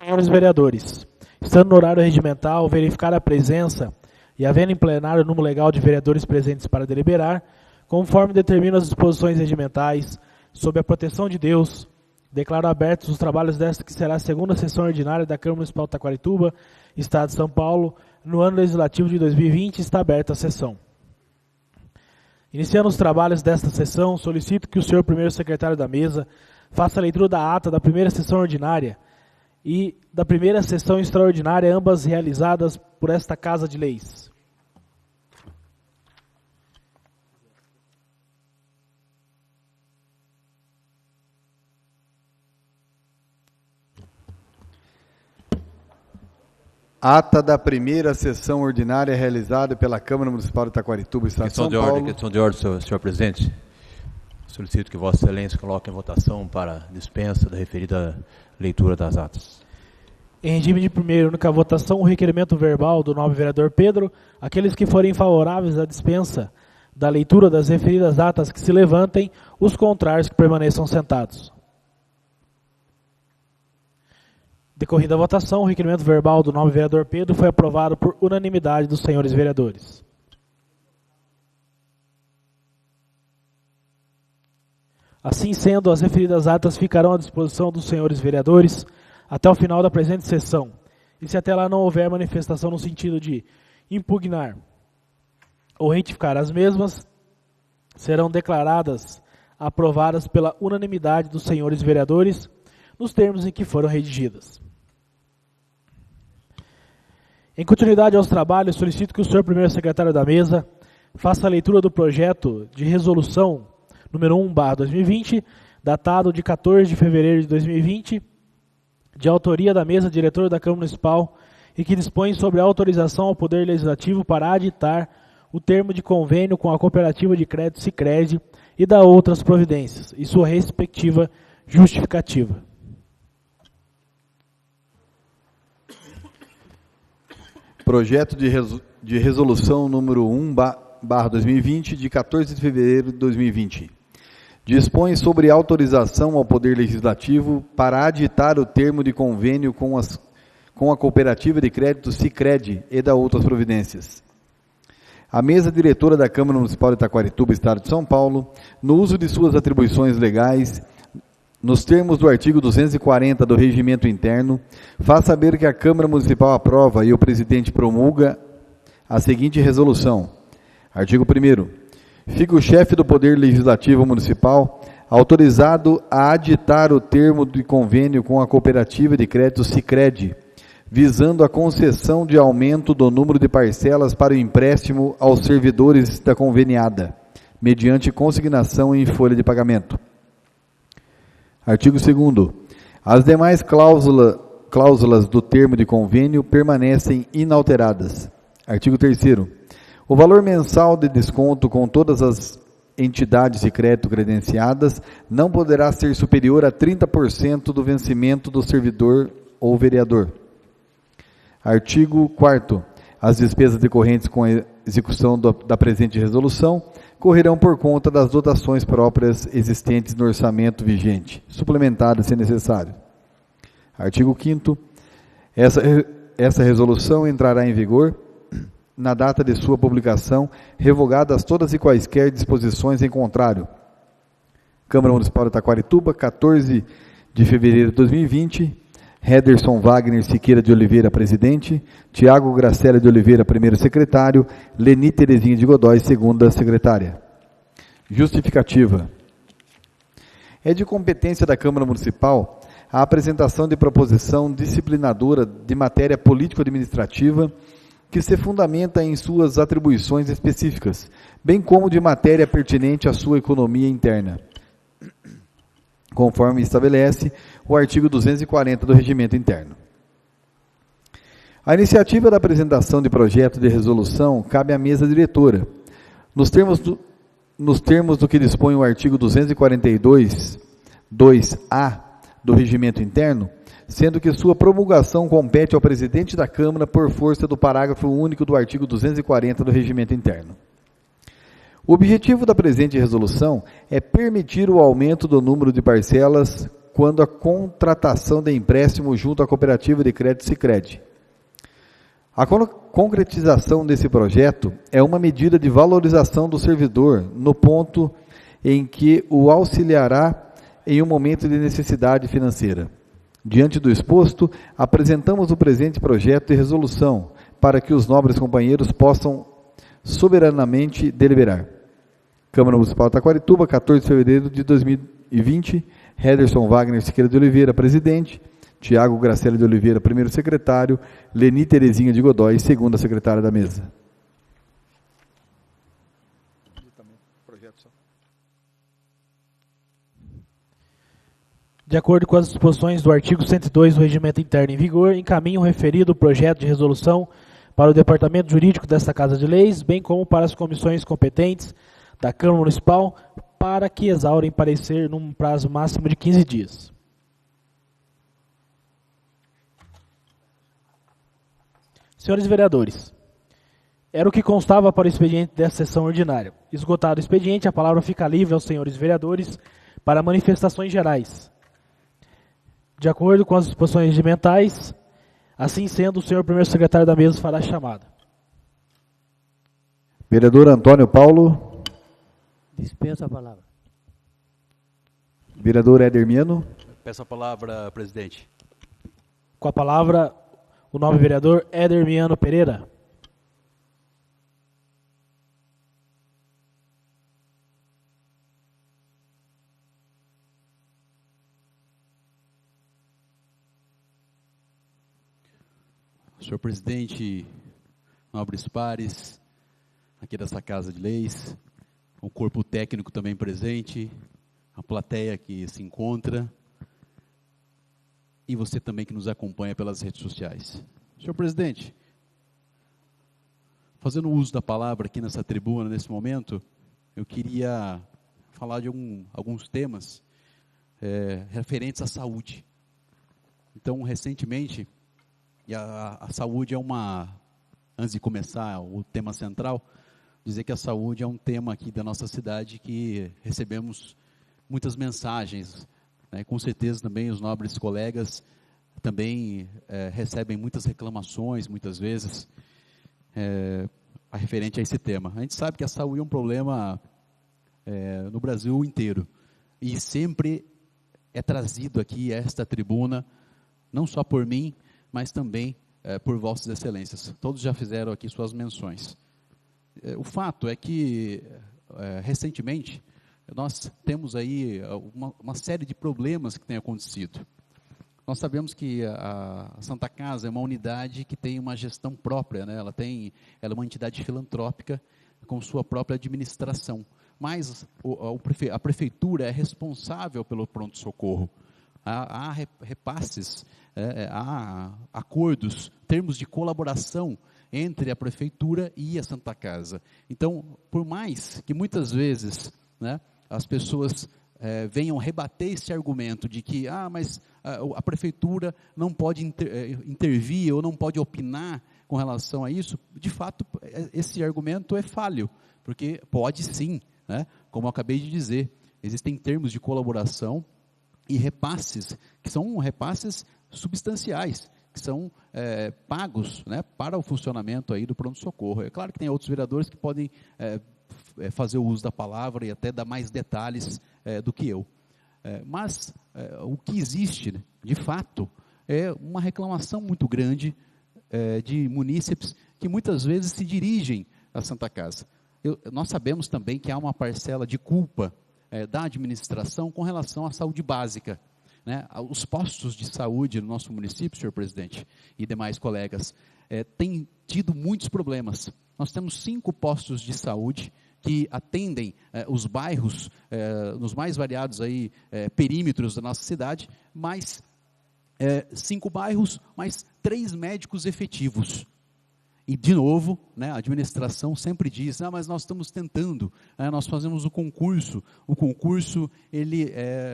Senhores vereadores, estando no horário regimental, verificar a presença e havendo em plenário o número legal de vereadores presentes para deliberar, conforme determinam as disposições regimentais, sob a proteção de Deus, declaro abertos os trabalhos desta que será a segunda sessão ordinária da Câmara Municipal de Taquarituba, Estado de São Paulo, no ano legislativo de 2020, está aberta a sessão. Iniciando os trabalhos desta sessão, solicito que o senhor primeiro secretário da mesa faça a leitura da ata da primeira sessão ordinária e da primeira sessão extraordinária, ambas realizadas por esta Casa de Leis. Ata da primeira sessão ordinária realizada pela Câmara Municipal de Taquarituba, Estado de São Paulo. Questão de ordem, senhor presidente. Solicito que Vossa Excelência coloque em votação para dispensa da referida leitura das atas. Em regime de primeira e única votação, o requerimento verbal do nobre vereador Pedro, aqueles que forem favoráveis à dispensa da leitura das referidas atas que se levantem, os contrários que permaneçam sentados. Decorrida a votação, o requerimento verbal do nobre vereador Pedro foi aprovado por unanimidade dos senhores vereadores. Assim sendo, as referidas atas ficarão à disposição dos senhores vereadores até o final da presente sessão. E se até lá não houver manifestação no sentido de impugnar ou retificar as mesmas, serão declaradas aprovadas pela unanimidade dos senhores vereadores nos termos em que foram redigidas. Em continuidade aos trabalhos, solicito que o senhor primeiro secretário da mesa faça a leitura do projeto de resolução número 1/2020, datado de 14 de fevereiro de 2020, de autoria da mesa diretora da Câmara Municipal e que dispõe sobre a autorização ao Poder Legislativo para aditar o termo de convênio com a Cooperativa de Crédito Sicredi e da outras providências, e sua respectiva justificativa. Projeto de resolução número 1/2020, de 14 de fevereiro de 2020. Dispõe sobre autorização ao Poder Legislativo para aditar o termo de convênio com a Cooperativa de Crédito Sicredi e da outras providências. A mesa diretora da Câmara Municipal de Taquarituba, Estado de São Paulo, no uso de suas atribuições legais, nos termos do artigo 240 do Regimento Interno, faz saber que a Câmara Municipal aprova e o presidente promulga a seguinte resolução. Artigo 1º. Fica o chefe do Poder Legislativo Municipal autorizado a aditar o termo de convênio com a Cooperativa de Crédito Sicredi, visando a concessão de aumento do número de parcelas para o empréstimo aos servidores da conveniada, mediante consignação em folha de pagamento. Artigo 2º. As demais cláusulas do termo de convênio permanecem inalteradas. Artigo 3º. O valor mensal de desconto com todas as entidades de crédito credenciadas não poderá ser superior a 30% do vencimento do servidor ou vereador. Artigo 4º. As despesas decorrentes com a execução da presente resolução correrão por conta das dotações próprias existentes no orçamento vigente, suplementadas se necessário. Artigo 5º. Essa resolução entrará em vigor na data de sua publicação, revogadas todas e quaisquer disposições em contrário. Câmara Municipal de Taquarituba, 14 de fevereiro de 2020, Hederson Wagner Siqueira de Oliveira, presidente, Tiago Gracela de Oliveira, primeiro secretário, Leni Terezinha de Godói, segunda secretária. Justificativa. É de competência da Câmara Municipal a apresentação de proposição disciplinadora de matéria político-administrativa que se fundamenta em suas atribuições específicas, bem como de matéria pertinente à sua economia interna, conforme estabelece o artigo 240 do Regimento Interno. A iniciativa da apresentação de projeto de resolução cabe à mesa diretora, nos termos do que dispõe o artigo 242, 2A do Regimento Interno, sendo que sua promulgação compete ao presidente da Câmara por força do parágrafo único do artigo 240 do Regimento Interno. O objetivo da presente resolução é permitir o aumento do número de parcelas quando a contratação de empréstimo junto à cooperativa de crédito Sicredi. A concretização desse projeto é uma medida de valorização do servidor no ponto em que o auxiliará em um momento de necessidade financeira. Diante do exposto, apresentamos o presente projeto de resolução para que os nobres companheiros possam soberanamente deliberar. Câmara Municipal de Taquarituba, 14 de fevereiro de 2020, Hederson Wagner Siqueira de Oliveira, presidente, Tiago Gracelli de Oliveira, primeiro secretário, Leni Terezinha de Godoy, segunda secretária da mesa. De acordo com as disposições do artigo 102 do Regimento Interno em vigor, encaminho o referido projeto de resolução para o Departamento Jurídico desta Casa de Leis, bem como para as comissões competentes da Câmara Municipal, para que exaurem parecer num prazo máximo de 15 dias. Senhores vereadores, era o que constava para o expediente desta sessão ordinária. Esgotado o expediente, a palavra fica livre aos senhores vereadores para manifestações gerais. De acordo com as disposições regimentais, assim sendo, o senhor primeiro secretário da mesa fará a chamada. Vereador Antônio Paulo. Dispensa a palavra. Vereador Éder Miano. Peço a palavra, presidente. Com a palavra, o nobre vereador Éder Miano Pereira. Senhor presidente, nobres pares, aqui dessa Casa de Leis, o corpo técnico também presente, a plateia que se encontra, e você também que nos acompanha pelas redes sociais. Senhor presidente, fazendo uso da palavra aqui nessa tribuna, nesse momento, eu queria falar de alguns temas referentes à saúde. Então, recentemente, e a saúde é antes de começar o tema central, dizer que a saúde é um tema aqui da nossa cidade que recebemos muitas mensagens, né? Com certeza também os nobres colegas também recebem muitas reclamações, muitas vezes, referente a esse tema. A gente sabe que a saúde é um problema no Brasil inteiro, e sempre é trazido aqui a esta tribuna, não só por mim, mas também por vossas excelências. Todos já fizeram aqui suas menções. O fato é que, recentemente, nós temos aí uma série de problemas que têm acontecido. Nós sabemos que a Santa Casa é uma unidade que tem uma gestão própria, né? Ela é uma entidade filantrópica com sua própria administração, mas a prefeitura é responsável pelo pronto-socorro. Há repasses, há acordos, termos de colaboração entre a prefeitura e a Santa Casa. Então, por mais que muitas vezes, né, as pessoas venham rebater esse argumento de que mas a prefeitura não pode intervir ou não pode opinar com relação a isso, de fato, esse argumento é falho, porque pode sim, né, como eu acabei de dizer, existem termos de colaboração e repasses, que são repasses substanciais, que são pagos, né, para o funcionamento aí do pronto-socorro. É claro que tem outros vereadores que podem fazer o uso da palavra e até dar mais detalhes do que eu. Mas o que existe, de fato, é uma reclamação muito grande de munícipes que muitas vezes se dirigem à Santa Casa. Nós sabemos também que há uma parcela de culpa da administração com relação à saúde básica, né? Os postos de saúde no nosso município, senhor presidente, e demais colegas, têm tido muitos problemas. Nós temos 5 postos de saúde que atendem os bairros, nos mais variados aí, perímetros da nossa cidade, mais 5 bairros, mais 3 médicos efetivos. E, de novo, né, a administração sempre diz, mas nós estamos tentando, nós fazemos o concurso, ele,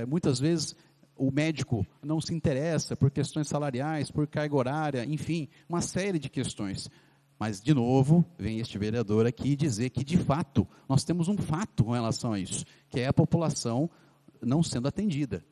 muitas vezes, o médico não se interessa por questões salariais, por carga horária, enfim, uma série de questões. Mas, de novo, vem este vereador aqui dizer que, de fato, nós temos um fato com relação a isso, que é a população não sendo atendida.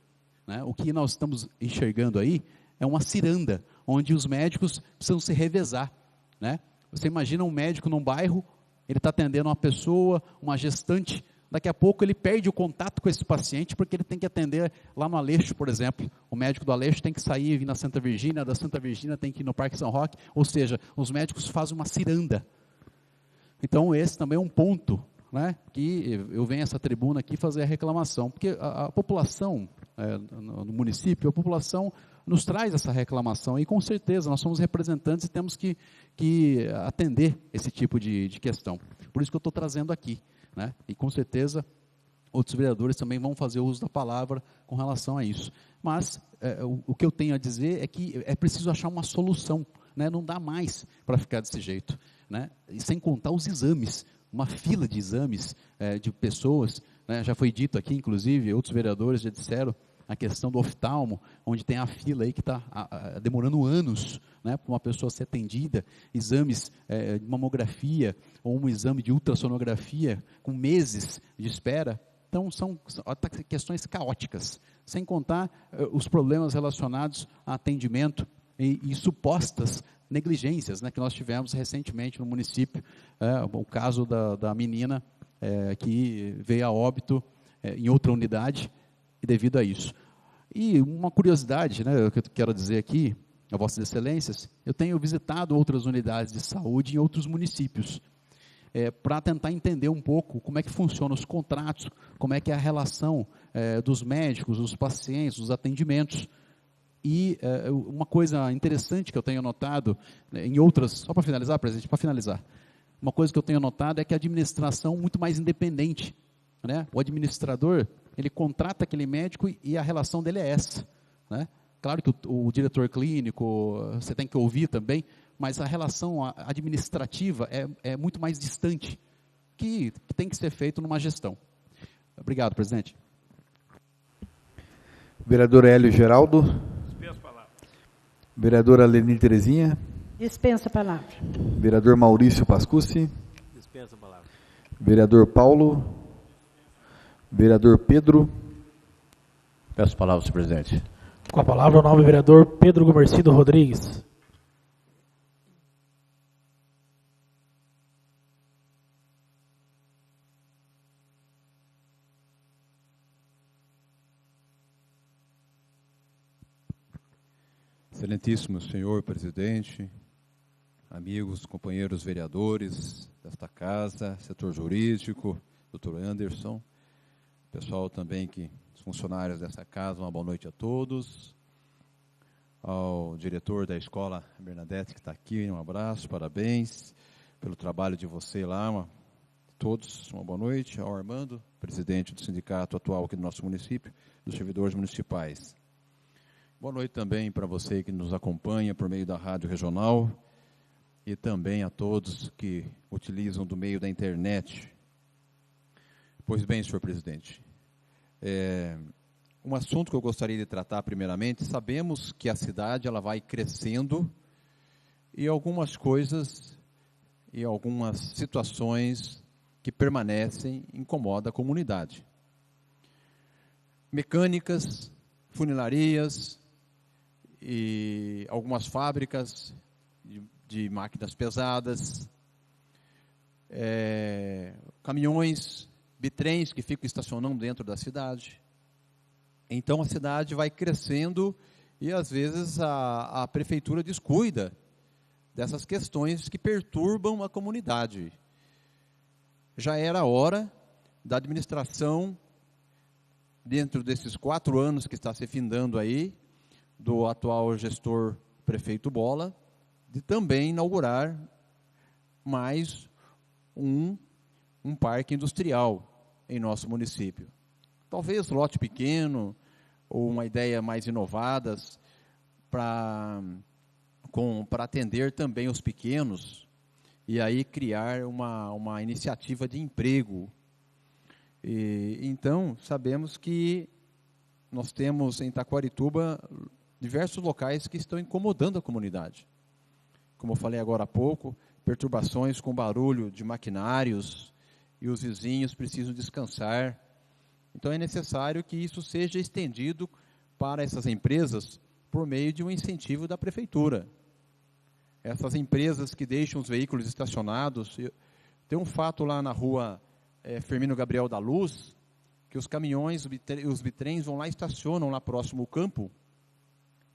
né? O que nós estamos enxergando aí é uma ciranda, onde os médicos precisam se revezar, né? Você imagina um médico num bairro, ele está atendendo uma pessoa, uma gestante, daqui a pouco ele perde o contato com esse paciente, porque ele tem que atender lá no Aleixo, por exemplo. O médico do Aleixo tem que sair e vir na Santa Virgínia, da Santa Virgínia tem que ir no Parque São Roque, ou seja, os médicos fazem uma ciranda. Então esse também é um ponto, né, que eu venho a essa tribuna aqui fazer a reclamação, porque a população, no município, a população nos traz essa reclamação, e com certeza nós somos representantes e temos que atender esse tipo de questão. Por isso que eu estou trazendo aqui, né, e com certeza outros vereadores também vão fazer uso da palavra com relação a isso. Mas o que eu tenho a dizer é que é preciso achar uma solução, né, não dá mais para ficar desse jeito, né, e sem contar os exames, uma fila de exames de pessoas, né, já foi dito aqui, inclusive, outros vereadores já disseram, a questão do oftalmo, onde tem a fila aí que está demorando anos, né, para uma pessoa ser atendida, exames de mamografia, ou um exame de ultrassonografia, com meses de espera. Então, são questões caóticas, sem contar os problemas relacionados a atendimento e supostas negligências, né, que nós tivemos recentemente no município, o caso da menina que veio a óbito em outra unidade, e devido a isso. E uma curiosidade, né, que eu quero dizer aqui, a Vossas Excelências, eu tenho visitado outras unidades de saúde em outros municípios, para tentar entender um pouco como é que funcionam os contratos, como é que é a relação dos médicos, dos pacientes, dos atendimentos. E uma coisa interessante que eu tenho notado em outras, só para finalizar, presidente, para finalizar, uma coisa que eu tenho notado é que a administração é muito mais independente, né? O administrador, ele contrata aquele médico e a relação dele é essa, né? Claro que o diretor clínico, você tem que ouvir também, mas a relação administrativa é muito mais distante, que tem que ser feito numa gestão. Obrigado, presidente. Vereador Hélio Geraldo. Dispensa a palavra. Vereadora Leni Terezinha. Dispensa a palavra. Vereador Maurício Pascucci. Dispensa a palavra. Vereador Paulo. Vereador Pedro. Peço a palavra, senhor presidente. Com a palavra o nobre vereador Pedro Gomercido Rodrigues. Excelentíssimo senhor presidente, amigos, companheiros vereadores desta casa, setor jurídico, doutor Anderson, pessoal também os funcionários dessa casa, uma boa noite a todos. Ao diretor da escola Bernadette, que está aqui, um abraço, parabéns pelo trabalho de você lá, todos, uma boa noite. Ao Armando, presidente do sindicato atual aqui do nosso município, dos servidores municipais. Boa noite também para você que nos acompanha por meio da rádio regional e também a todos que utilizam do meio da internet. Pois bem, senhor presidente, um assunto que eu gostaria de tratar primeiramente, sabemos que a cidade ela vai crescendo e algumas coisas e algumas situações que permanecem incomodam a comunidade. Mecânicas, funilarias e algumas fábricas de máquinas pesadas, caminhões, bitrens que ficam estacionando dentro da cidade. Então a cidade vai crescendo e às vezes a prefeitura descuida dessas questões que perturbam a comunidade. Já era hora da administração, dentro desses 4 anos que está se findando aí, do atual gestor prefeito Bola, de também inaugurar mais um parque industrial em nosso município. Talvez lote pequeno, ou uma ideia mais inovadas, para atender também os pequenos, e aí criar uma iniciativa de emprego. Então, sabemos que nós temos em Taquarituba diversos locais que estão incomodando a comunidade. Como eu falei agora há pouco, perturbações com barulho de maquinários, e os vizinhos precisam descansar. Então é necessário que isso seja estendido para essas empresas por meio de um incentivo da prefeitura. Essas empresas que deixam os veículos estacionados, tem um fato lá na rua Firmino Gabriel da Luz, que os caminhões, os bitrens vão lá, estacionam lá próximo ao campo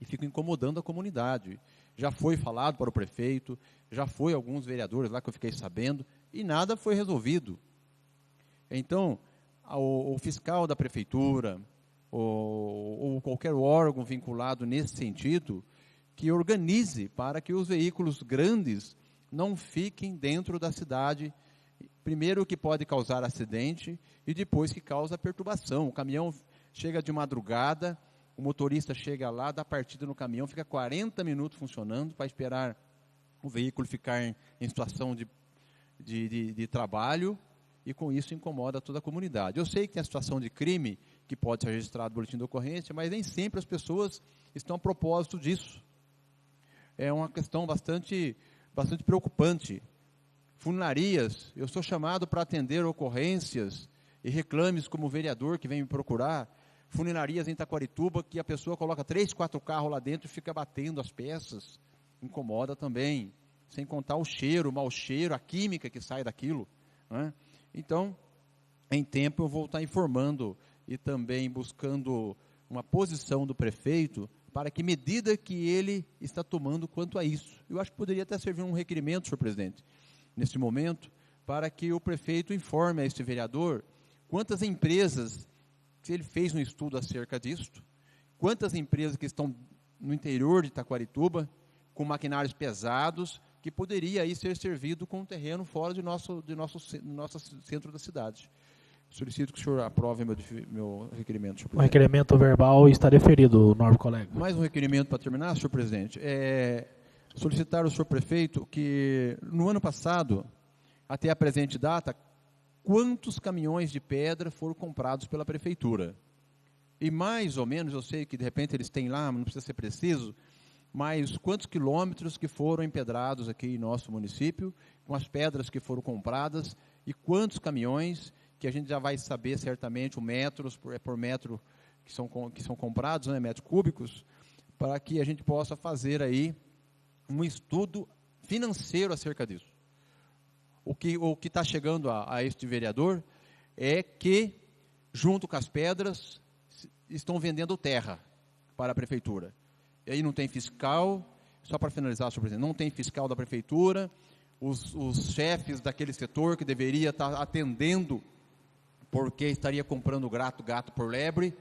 e ficam incomodando a comunidade. Já foi falado para o prefeito, já foi alguns vereadores lá que eu fiquei sabendo, e nada foi resolvido. Então, o fiscal da prefeitura, ou qualquer órgão vinculado nesse sentido, que organize para que os veículos grandes não fiquem dentro da cidade, primeiro que pode causar acidente e depois que causa perturbação. O caminhão chega de madrugada, o motorista chega lá, dá partida no caminhão, fica 40 minutos funcionando para esperar o veículo ficar em situação de trabalho, e com isso incomoda toda a comunidade. Eu sei que tem a situação de crime, que pode ser registrado no boletim de ocorrência, mas nem sempre as pessoas estão a propósito disso. É uma questão bastante preocupante. Funerarias, eu sou chamado para atender ocorrências e reclames como vereador que vem me procurar. Funerarias em Taquarituba, que a pessoa coloca 3, 4 carros lá dentro e fica batendo as peças. Incomoda também. Sem contar o cheiro, o mau cheiro, a química que sai daquilo, né? Então, em tempo eu vou estar informando e também buscando uma posição do prefeito para que medida que ele está tomando quanto a isso. Eu acho que poderia até servir um requerimento, senhor presidente, nesse momento, para que o prefeito informe a este vereador quantas empresas, se ele fez um estudo acerca disto, quantas empresas que estão no interior de Taquarituba, com maquinários pesados, que poderia aí ser servido com um terreno fora do nosso centro da cidade. Solicito que o senhor aprove meu requerimento, senhor presidente. O requerimento verbal está deferido, nobre colega. Mais um requerimento para terminar, senhor presidente. Solicitar ao senhor prefeito que, no ano passado, até a presente data, quantos caminhões de pedra foram comprados pela prefeitura. E mais ou menos, eu sei que de repente eles têm lá, não precisa ser preciso, mas quantos quilômetros que foram empedrados aqui em nosso município, com as pedras que foram compradas, e quantos caminhões, que a gente já vai saber certamente, o metros por metro que são comprados, né, metros cúbicos, para que a gente possa fazer aí um estudo financeiro acerca disso. O que está chegando a este vereador é que, junto com as pedras, estão vendendo terra para a prefeitura. E aí não tem fiscal, só para finalizar, senhor presidente, não tem fiscal da prefeitura, os chefes daquele setor que deveria estar atendendo, porque estaria comprando gato por lebre.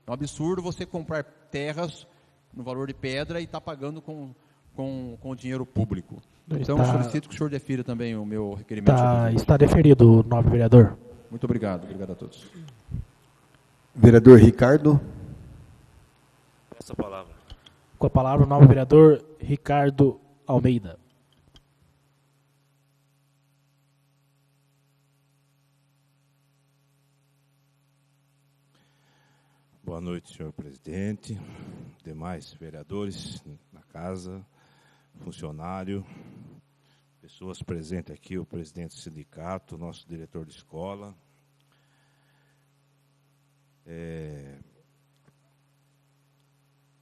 É um absurdo você comprar terras no valor de pedra e estar pagando com dinheiro público. Então, solicito que o senhor defira também o meu requerimento. Está deferido, nobre vereador. Muito obrigado. Obrigado a todos. Vereador Ricardo. Essa palavra. Com a palavra o nobre vereador Ricardo Almeida. Boa noite, senhor presidente, demais vereadores na casa, funcionário, pessoas presentes aqui, o presidente do sindicato, nosso diretor de escola.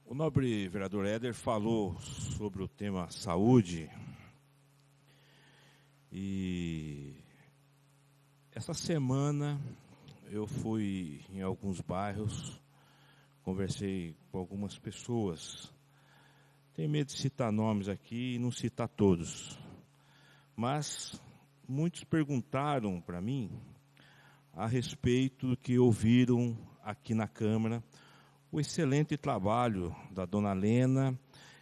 O nobre vereador Éder falou sobre o tema saúde e essa semana eu fui em alguns bairros, conversei com algumas pessoas. Tenho medo de citar nomes aqui e não citar todos, mas muitos perguntaram para mim a respeito do que ouviram aqui na Câmara, o excelente trabalho da dona Lena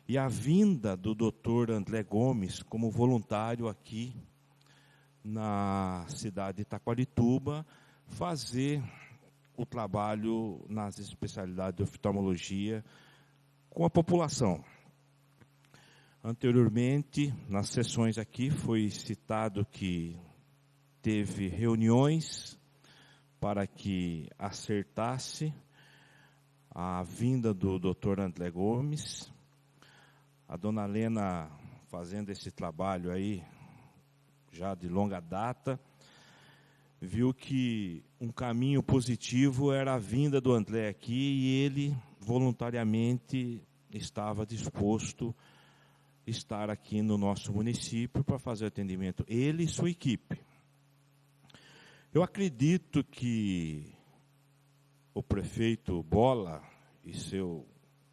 e a vinda do doutor André Gomes como voluntário aqui na cidade de Taquarituba, fazer o trabalho nas especialidades de oftalmologia com a população. Anteriormente, nas sessões aqui, foi citado que teve reuniões para que acertasse a vinda do doutor André Gomes. A dona Lena fazendo esse trabalho aí, já de longa data, viu que um caminho positivo era a vinda do André aqui e ele voluntariamente estava disposto a estar aqui no nosso município para fazer atendimento, ele e sua equipe. Eu acredito que o prefeito Bola e seu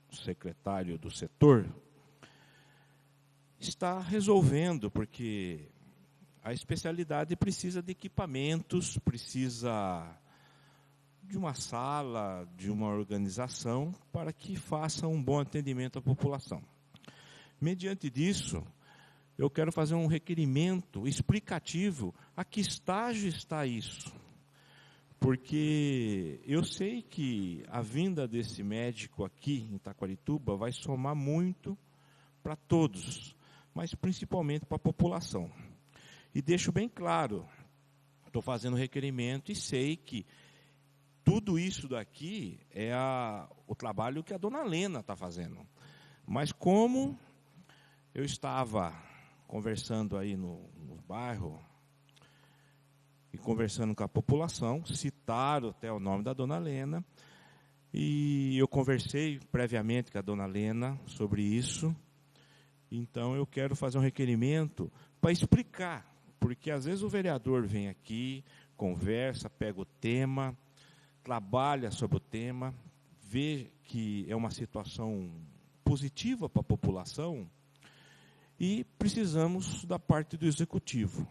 secretário do setor está resolvendo, porque a especialidade precisa de equipamentos, precisa de uma sala, de uma organização, para que faça um bom atendimento à população. Mediante disso, eu quero fazer um requerimento explicativo a que estágio está isso. Porque eu sei que a vinda desse médico aqui em Taquarituba vai somar muito para todos, mas principalmente para a população. E deixo bem claro, estou fazendo requerimento e sei que tudo isso daqui é o trabalho que a dona Lena está fazendo. Mas como eu estava conversando aí no bairro, e conversando com a população, citaram até o nome da dona Lena, e eu conversei previamente com a dona Lena sobre isso. Então eu quero fazer um requerimento para explicar, porque às vezes o vereador vem aqui, conversa, pega o tema, trabalha sobre o tema, vê que é uma situação positiva para a população, e precisamos da parte do executivo.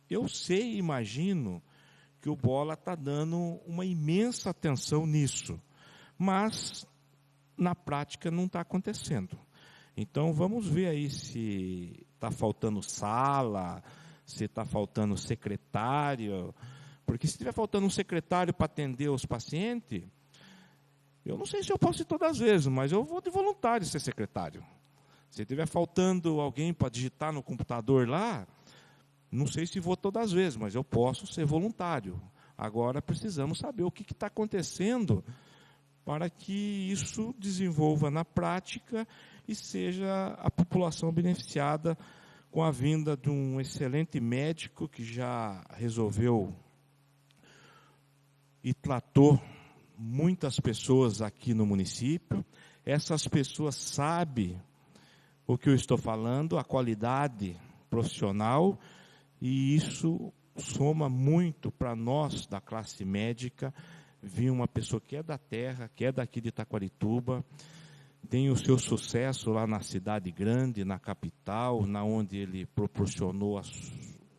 Eu sei, imagino, que o Bola está dando uma imensa atenção nisso, mas na prática não está acontecendo. Então vamos ver aí se está faltando sala, se está faltando secretário, porque se estiver faltando um secretário para atender os pacientes, eu não sei se eu posso ir todas as vezes, mas eu vou de voluntário ser secretário. Se estiver faltando alguém para digitar no computador lá, não sei se vou todas as vezes, mas eu posso ser voluntário. Agora precisamos saber o que está acontecendo para que isso desenvolva na prática e seja a população beneficiada com a vinda de um excelente médico que já resolveu e tratou muitas pessoas aqui no município. Essas pessoas sabem o que eu estou falando, a qualidade profissional, e isso soma muito para nós da classe médica, vir uma pessoa que é da terra, que é daqui de Taquarituba, tem o seu sucesso lá na cidade grande, na capital, na onde ele proporcionou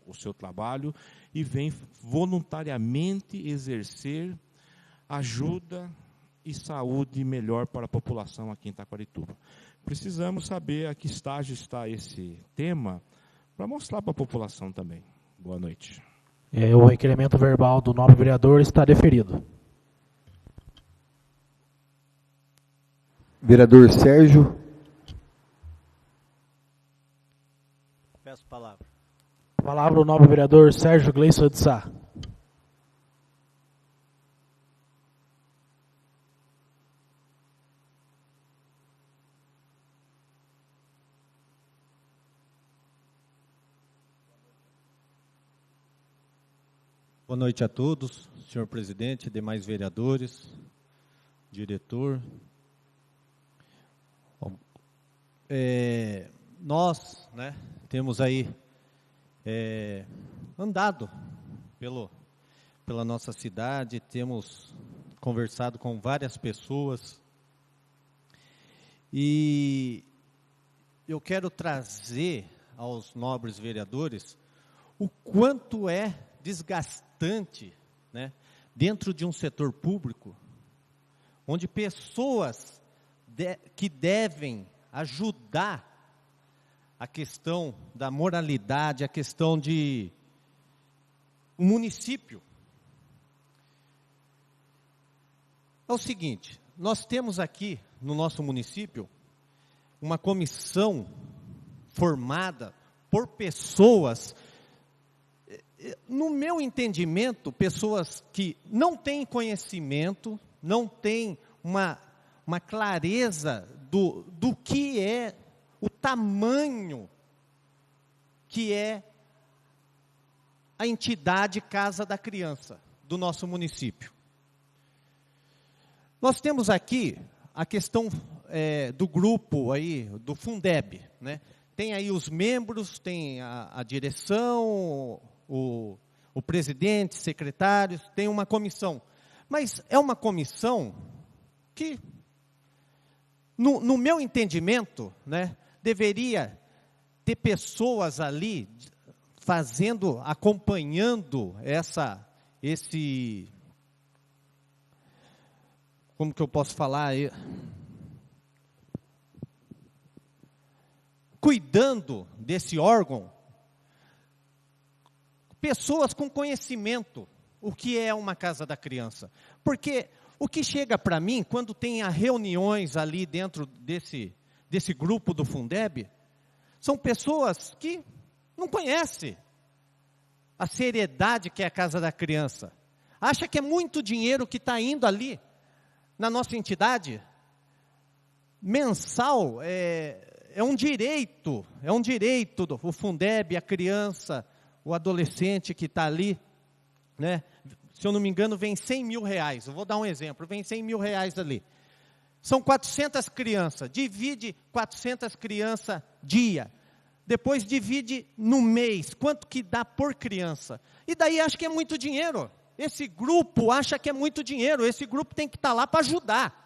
o seu trabalho, e vem voluntariamente exercer ajuda e saúde melhor para a população aqui em Taquarituba. Precisamos saber a que estágio está esse tema, para mostrar para a população também. Boa noite. O requerimento verbal do nobre vereador está deferido. Vereador Sérgio. Peço palavra. Palavra ao nobre vereador Sérgio Gleison de Sá. Boa noite a todos, senhor presidente, demais vereadores, diretor. Nós, temos aí andado pela nossa cidade, temos conversado com várias pessoas, e eu quero trazer aos nobres vereadores o quanto é desgastante, dentro de um setor público, onde pessoas que devem ajudar a questão da moralidade, a questão de um município. É o seguinte, nós temos aqui no nosso município uma comissão formada por pessoas, no meu entendimento, pessoas que não têm conhecimento, não têm uma clareza do que é o tamanho que é a entidade Casa da Criança do nosso município. Nós temos aqui a questão do grupo aí, do Fundeb, né? Tem aí os membros, tem a direção, o presidente, secretários, tem uma comissão. Mas é uma comissão que, no meu entendimento, né, deveria ter pessoas ali fazendo, acompanhando como que eu posso falar? Cuidando desse órgão, pessoas com conhecimento, o que é uma casa da criança. Porque o que chega para mim, quando tem as reuniões ali dentro desse grupo do Fundeb, são pessoas que não conhecem a seriedade que é a casa da criança. Acha que é muito dinheiro que está indo ali, na nossa entidade. Mensal é um direito o Fundeb, a criança, o adolescente que está ali, né? Se eu não me engano, vem 100 mil reais. Eu vou dar um exemplo, vem 100 mil reais ali. São 400 crianças, divide 400 crianças dia. Depois divide no mês, quanto que dá por criança. E daí acha que é muito dinheiro. Esse grupo acha que é muito dinheiro, esse grupo tem que estar lá para ajudar.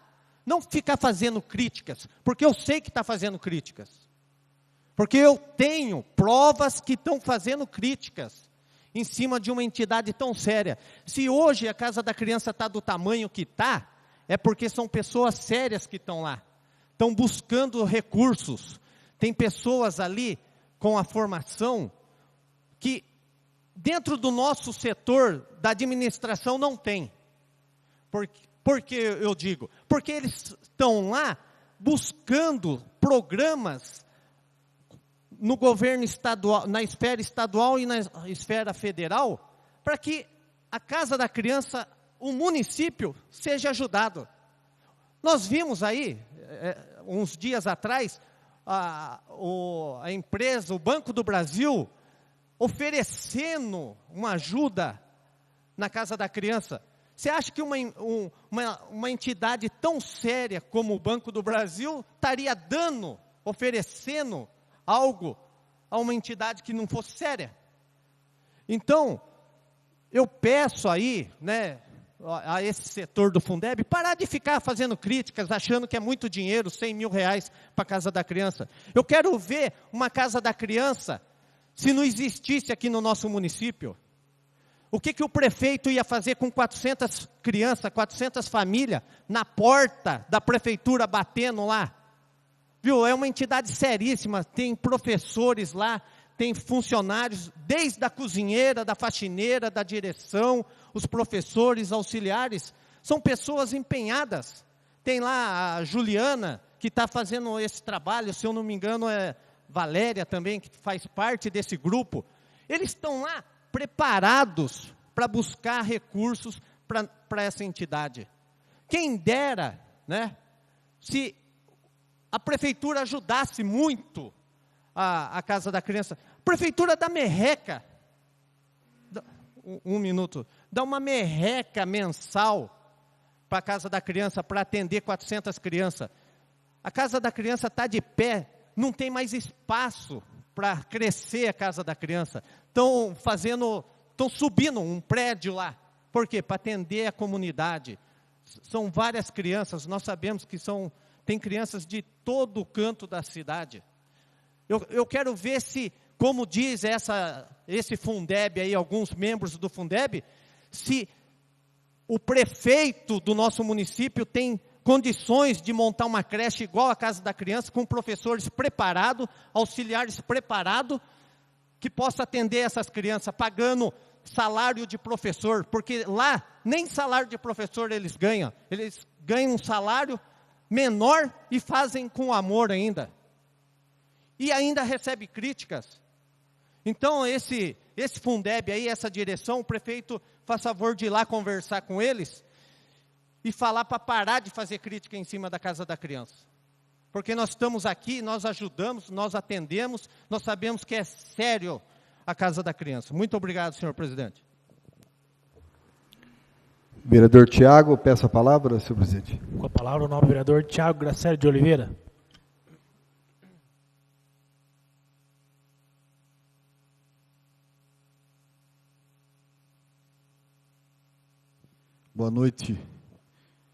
Não ficar fazendo críticas, porque eu sei que está fazendo críticas. Porque eu tenho provas que estão fazendo críticas em cima de uma entidade tão séria. Se hoje a Casa da Criança está do tamanho que está, é porque são pessoas sérias que estão lá. Estão buscando recursos. Tem pessoas ali com a formação que dentro do nosso setor da administração não tem. Por que eu digo? Porque eles estão lá buscando programas no governo estadual, na esfera estadual e na esfera federal, para que a Casa da Criança, o município, seja ajudado. Nós vimos aí, uns dias atrás, a empresa, o Banco do Brasil, oferecendo uma ajuda na Casa da Criança. Você acha que uma entidade tão séria como o Banco do Brasil estaria oferecendo algo a uma entidade que não fosse séria? Então, eu peço aí, né, a esse setor do Fundeb, parar de ficar fazendo críticas, achando que é muito dinheiro, 100 mil reais para a Casa da Criança. Eu quero ver uma Casa da Criança, se não existisse aqui no nosso município. O que o prefeito ia fazer com 400 crianças, 400 famílias, na porta da prefeitura batendo lá? Viu, é uma entidade seríssima, tem professores lá, tem funcionários, desde a cozinheira, da faxineira, da direção, os professores, auxiliares, são pessoas empenhadas. Tem lá a Juliana, que está fazendo esse trabalho, se eu não me engano é Valéria também, que faz parte desse grupo. Eles estão lá preparados para buscar recursos para essa entidade. Quem dera, né, se a prefeitura ajudasse muito a Casa da Criança. Prefeitura da merreca, um minuto, dá uma merreca mensal para a Casa da Criança, para atender 400 crianças. A Casa da Criança está de pé, não tem mais espaço para crescer a Casa da Criança. Estão subindo um prédio lá. Por quê? Para atender a comunidade. São várias crianças, nós sabemos que tem crianças de todo o canto da cidade. Eu quero ver se, como diz esse Fundeb aí, alguns membros do Fundeb, se o prefeito do nosso município tem condições de montar uma creche igual a Casa da Criança, com professores preparados, auxiliares preparados, que possa atender essas crianças, pagando salário de professor, porque lá nem salário de professor eles ganham um salário menor e fazem com amor ainda. E ainda recebe críticas. Então esse Fundeb aí, essa direção, o prefeito faz favor de ir lá conversar com eles e falar para parar de fazer crítica em cima da Casa da Criança. Porque nós estamos aqui, nós ajudamos, nós atendemos, nós sabemos que é sério a Casa da Criança. Muito obrigado, senhor presidente. Vereador Tiago, peço a palavra, senhor presidente. Com a palavra o nobre vereador Tiago Gracelli de Oliveira. Boa noite,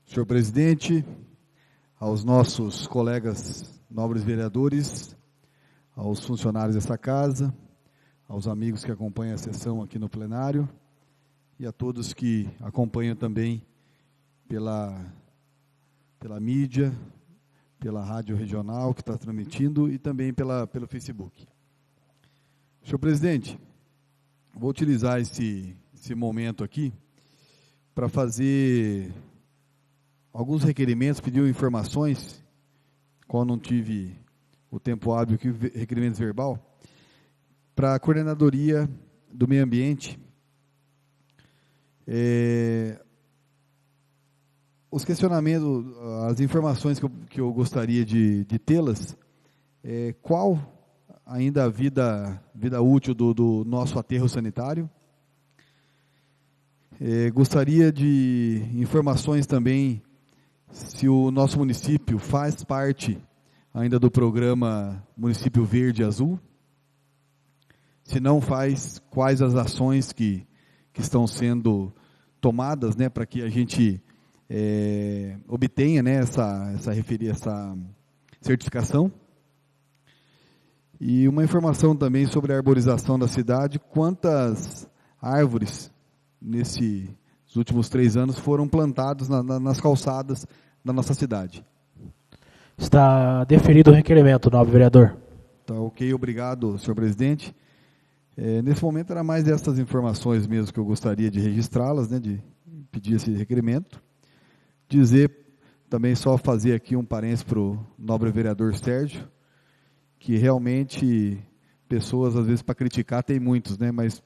senhor presidente, aos nossos colegas nobres vereadores, aos funcionários dessa casa, aos amigos que acompanham a sessão aqui no plenário e a todos que acompanham também pela mídia, pela rádio regional que está transmitindo e também pelo Facebook. Senhor presidente, vou utilizar esse momento aqui para fazer alguns requerimentos, pediu informações, qual não tive o tempo hábil aqui, requerimentos verbal, para a Coordenadoria do Meio Ambiente. Os questionamentos, as informações que eu gostaria de tê-las, qual ainda a vida útil do nosso aterro sanitário. Gostaria de informações também se o nosso município faz parte ainda do programa Município Verde e Azul. Se não faz, quais as ações que estão sendo tomadas, né, para que a gente obtenha, né, essa certificação. E uma informação também sobre a arborização da cidade, quantas árvores nesses últimos 3 anos foram plantados nas calçadas da nossa cidade. Está deferido o requerimento, nobre vereador. Tá ok, obrigado, senhor presidente. Nesse momento era mais dessas informações mesmo que eu gostaria de registrá-las, né, de pedir esse requerimento. Dizer, também só fazer aqui um parênteses para o nobre vereador Sérgio, que realmente pessoas, às vezes, para criticar, tem muitos, né, mas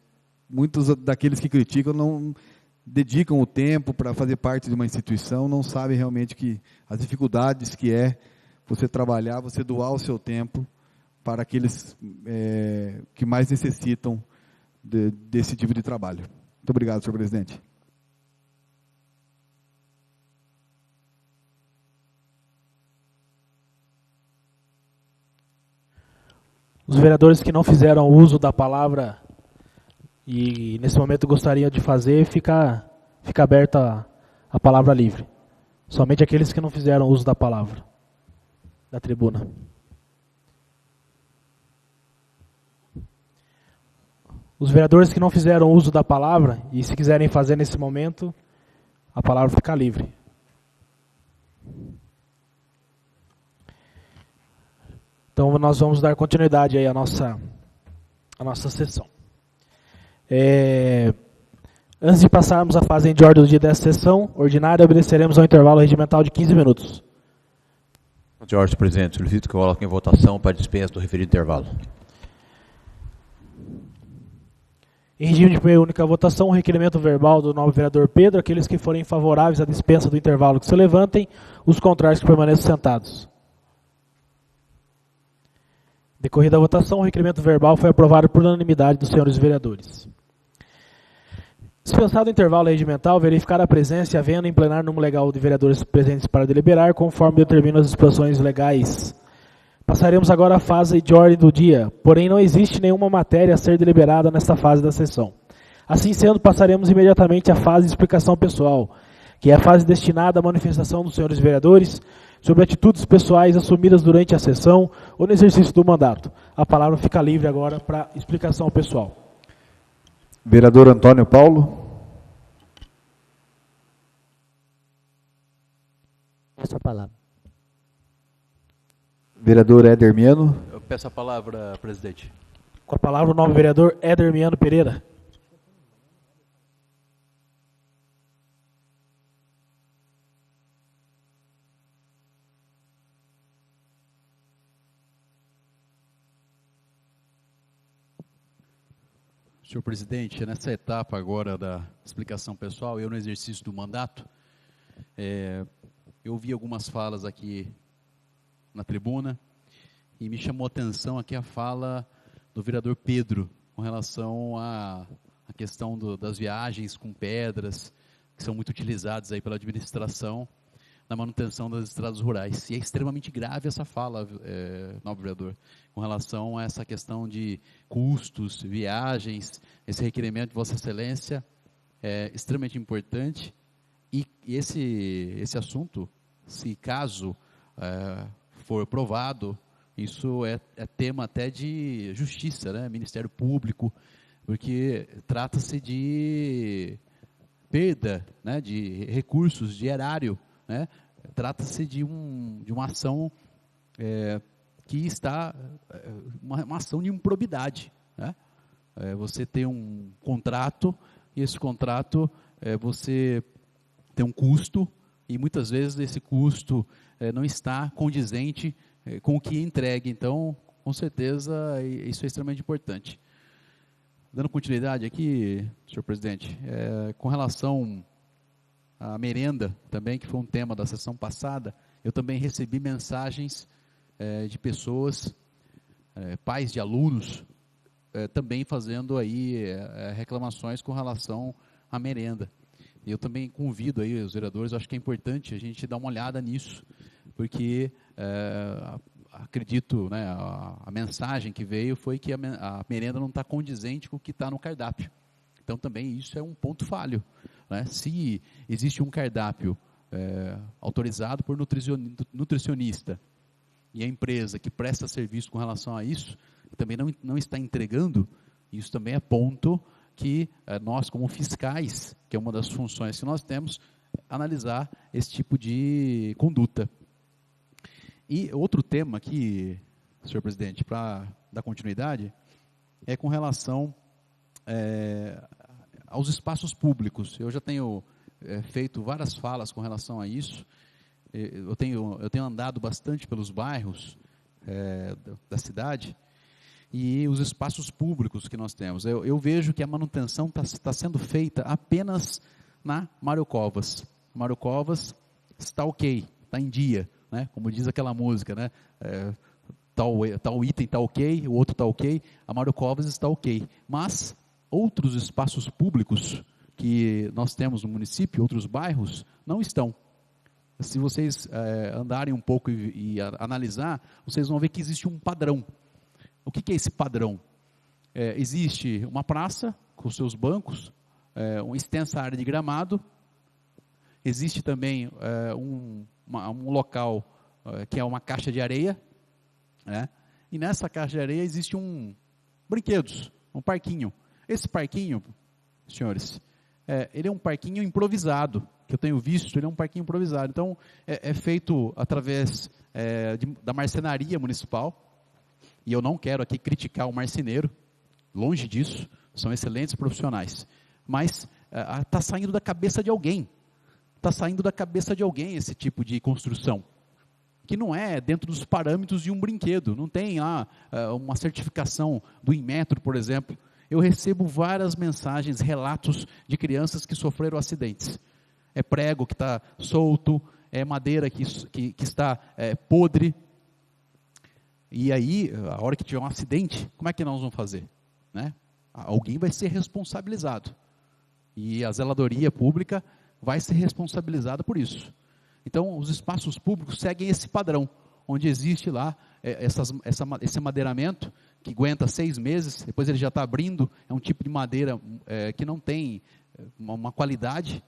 muitos daqueles que criticam não dedicam o tempo para fazer parte de uma instituição, não sabem realmente que as dificuldades que você trabalhar, você doar o seu tempo para aqueles que mais necessitam desse tipo de trabalho. Muito obrigado, senhor presidente. Os vereadores que não fizeram uso da palavra e nesse momento gostariam de fazer, fica aberta a palavra livre. Somente aqueles que não fizeram uso da palavra, da tribuna. Os vereadores que não fizeram uso da palavra, e se quiserem fazer nesse momento, a palavra fica livre. Então nós vamos dar continuidade aí à nossa sessão. Antes de passarmos à fase de ordem do dia dessa sessão ordinária, obedeceremos ao intervalo regimental de 15 minutos. De ordem, presidente, solicito que eu coloque em votação para dispensa do referido intervalo. Em regime de primeira e única votação, o requerimento verbal do nobre vereador Pedro. Aqueles que forem favoráveis à dispensa do intervalo que se levantem, os contrários que permaneçam sentados. Decorrida a votação, o requerimento verbal foi aprovado por unanimidade dos senhores vereadores. Dispensado o intervalo regimental, verificar a presença e havendo em plenário número legal de vereadores presentes para deliberar, conforme determinam as disposições legais. Passaremos agora à fase de ordem do dia, porém não existe nenhuma matéria a ser deliberada nesta fase da sessão. Assim sendo, passaremos imediatamente à fase de explicação pessoal, que é a fase destinada à manifestação dos senhores vereadores sobre atitudes pessoais assumidas durante a sessão ou no exercício do mandato. A palavra fica livre agora para explicação pessoal. Vereador Antônio Paulo. Peço a palavra. Vereador Éder Miano. Eu peço a palavra, presidente. Com a palavra o nobre vereador Éder Miano Pereira. Senhor presidente, nessa etapa agora da explicação pessoal, eu no exercício do mandato, eu vi algumas falas aqui na tribuna e me chamou a atenção aqui a fala do vereador Pedro com relação à questão das viagens com pedras, que são muito utilizados aí pela administração na manutenção das estradas rurais. E é extremamente grave essa fala, nobre vereador, com relação a essa questão de custos, viagens, esse requerimento de Vossa Excelência é extremamente importante. E esse assunto, se caso for provado, isso é tema até de justiça, né? Ministério Público, porque trata-se de perda, né, de recursos, de erário, né? Trata-se de uma ação que está, uma ação de improbidade, né? Você tem um contrato, e esse contrato você tem um custo, e muitas vezes esse custo não está condizente com o que é entregue. Então, com certeza, isso é extremamente importante. Dando continuidade aqui, senhor presidente, com relação à merenda, também, que foi um tema da sessão passada, eu também recebi mensagens de pessoas, pais de alunos, também fazendo aí reclamações com relação à merenda. Eu também convido aí os vereadores, acho que é importante a gente dar uma olhada nisso, porque acredito, né, a mensagem que veio foi que a merenda não está condizente com o que está no cardápio. Então também isso é um ponto falho, né? Se existe um cardápio autorizado por nutricionista e a empresa que presta serviço com relação a isso também não está entregando, isso também é ponto que nós, como fiscais, que é uma das funções que nós temos, analisar esse tipo de conduta. E outro tema aqui, senhor presidente, para dar continuidade, é com relação aos espaços públicos. Eu já tenho feito várias falas com relação a isso. Eu tenho andado bastante pelos bairros da cidade, e os espaços públicos que nós temos. Eu vejo que a manutenção está sendo feita apenas na Mário Covas. Mário Covas está ok, está em dia, né? Como diz aquela música, né? Tal item está ok, o outro está ok, a Mário Covas está ok. Mas outros espaços públicos que nós temos no município, outros bairros, não estão. Se vocês andarem um pouco e analisar, vocês vão ver que existe um padrão. O que é esse padrão? Existe uma praça com seus bancos, uma extensa área de gramado, existe também um local que é uma caixa de areia, né? E nessa caixa de areia existe brinquedos, um parquinho. Esse parquinho, senhores, ele é um parquinho improvisado, que eu tenho visto, ele é um parquinho improvisado. Então, é feito através da marcenaria municipal. E eu não quero aqui criticar o marceneiro, longe disso, são excelentes profissionais. Mas está saindo da cabeça de alguém. Está saindo da cabeça de alguém esse tipo de construção. Que não é dentro dos parâmetros de um brinquedo. Não tem lá uma certificação do Inmetro, por exemplo. Eu recebo várias mensagens, relatos de crianças que sofreram acidentes. É prego que está solto, é madeira que está podre. E aí, a hora que tiver um acidente, como é que nós vamos fazer? Né? Alguém vai ser responsabilizado. E a zeladoria pública vai ser responsabilizada por isso. Então, os espaços públicos seguem esse padrão, onde existe lá esse madeiramento, que aguenta 6 meses, depois ele já está abrindo, é um tipo de madeira que não tem uma qualidade.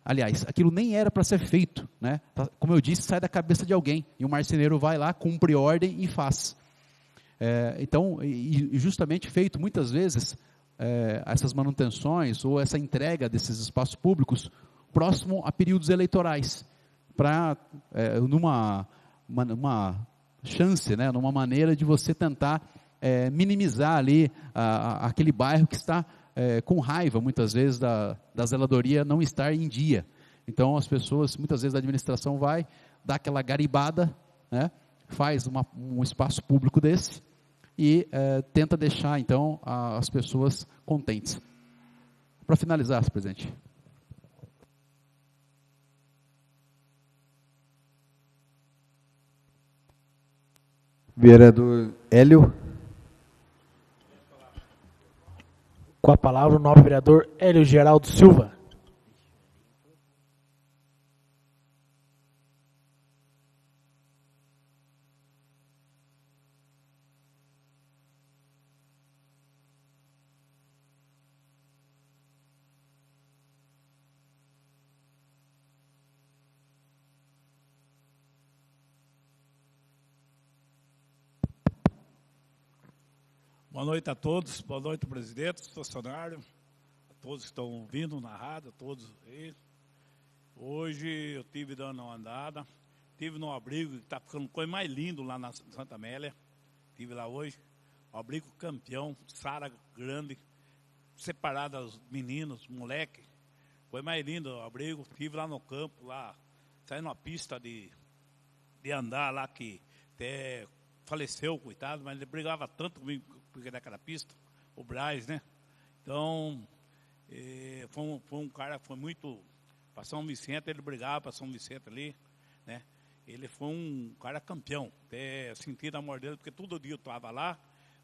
Aliás, aquilo nem era para ser feito, né? Como eu disse, sai da cabeça de alguém, e o marceneiro vai lá, cumpre ordem e faz. Então, justamente feito muitas vezes, essas manutenções, ou essa entrega desses espaços públicos, próximo a períodos eleitorais, para, numa chance, né, numa maneira de você tentar minimizar ali aquele bairro que está com raiva, muitas vezes, da zeladoria não estar em dia. Então, as pessoas, muitas vezes, a administração vai dar aquela garibada, né, faz um espaço público desse e tenta deixar, então, as pessoas contentes. Para finalizar, senhor presidente. Vereador Hélio. Com a palavra o nobre vereador Hélio Geraldo Silva. Boa noite a todos, boa noite, presidente, funcionário, a todos que estão vindo na rádio, a todos aí. Hoje eu estive dando uma andada, estive no abrigo, que está ficando coisa mais lindo lá na Santa Amélia. Estive lá hoje, o abrigo campeão, sala grande, separada os meninos, moleque. Foi mais lindo o abrigo, estive lá no campo, lá, saindo uma pista de andar lá que até faleceu, coitado, mas ele brigava tanto comigo porque daquela pista, o Braz, né? Então, foi um cara que foi muito... Para São Vicente, ele brigava para São Vicente ali, né? Ele foi um cara campeão, até senti a amor dele, porque todo dia eu estava lá,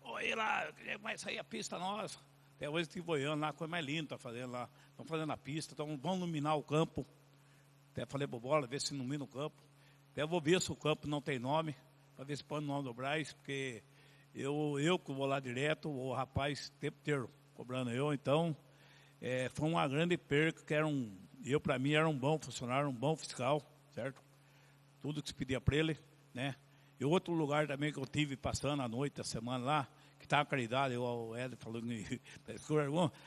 oi lá, vai sair a pista nossa. Até hoje estive boiando lá, coisa mais linda, tá fazendo lá, estão fazendo a pista, vão iluminar o campo. Até falei pro Bola, ver se ilumina o campo. Até vou ver se o campo não tem nome, para ver se põe o nome do Braz, porque eu que vou lá direto, o rapaz o tempo inteiro cobrando eu, então foi uma grande perca, que para mim era um bom funcionário, um bom fiscal, certo? Tudo que se pedia para ele, né? E outro lugar também que eu tive passando a noite, a semana lá, que estava caridade, o Ed falou,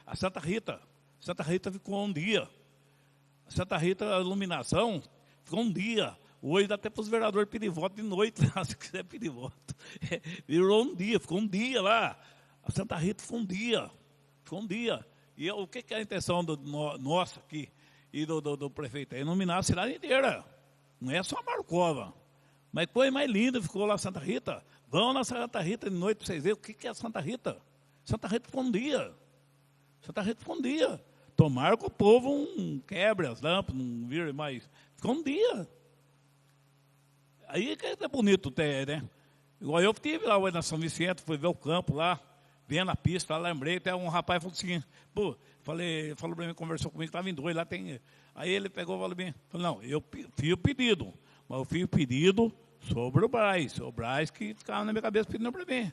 a Santa Rita ficou um dia. A Santa Rita, a iluminação, ficou um dia. Hoje dá até para os vereadores pedir voto de noite, lá, se quiser pedir voto. Virou um dia, ficou um dia lá. A Santa Rita ficou um dia. E o que é a intenção nossa aqui e do prefeito? É iluminar a cidade inteira. Não é só a Marcova. Mas coisa mais linda ficou lá Santa Rita. Vão na Santa Rita de noite para vocês verem o que é a Santa Rita. Santa Rita ficou um dia. Tomara que o povo não quebre as lâmpadas, não vire mais. Ficou um dia. Aí que é bonito ter, né? Igual eu estive lá hoje na São Vicente, fui ver o campo lá, vendo a pista, lá, lembrei, até um rapaz falou assim, falou para mim, conversou comigo, estava em dois, lá tem... Aí ele pegou e falou bem, não, eu fiz o pedido, mas eu fiz o pedido sobre o Braz que ficava na minha cabeça pedindo para mim.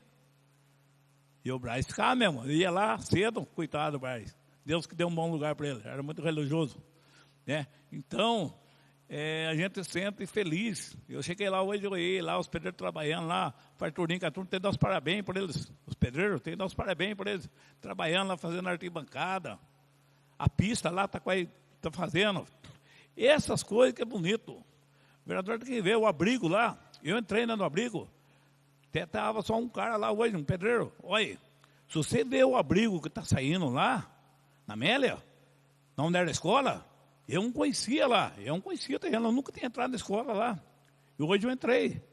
E o Braz ficava mesmo, eu ia lá cedo, coitado do Braz. Deus que deu um bom lugar para ele, era muito religioso, né? Então, a gente se sente feliz. Eu cheguei lá hoje, eu olhei lá, os pedreiros trabalhando lá, farturinho, que a turma tem que dar os parabéns por eles. Os pedreiros tem que dar os parabéns por eles, trabalhando lá, fazendo arquibancada. A pista lá está fazendo. Essas coisas que é bonito. O vereador tem que ver o abrigo lá. Eu entrei no abrigo, até estava só um cara lá hoje, um pedreiro. Olha, se você vê o abrigo que está saindo lá, na Amélia, na onde era a escola, eu não conhecia lá, o terreno, eu nunca tinha entrado na escola lá. E hoje eu entrei.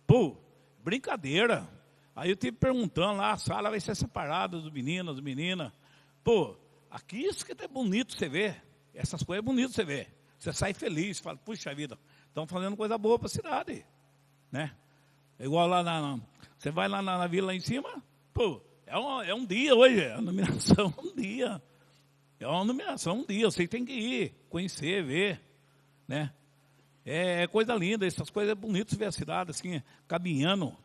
Pô, brincadeira. Aí eu estive perguntando lá, a sala vai ser separada dos meninos, das meninas. Pô, aqui isso que é bonito você ver. Essas coisas é bonito você ver. Você sai feliz, fala, puxa vida, estão fazendo coisa boa para a cidade. Né? Igual lá você vai lá na vila lá em cima, pô, é um dia hoje, a iluminação é um dia. É uma iluminação um dia, você tem que ir, conhecer, ver, né? É coisa linda, essas coisas é bonito ver a cidade, assim, caminhando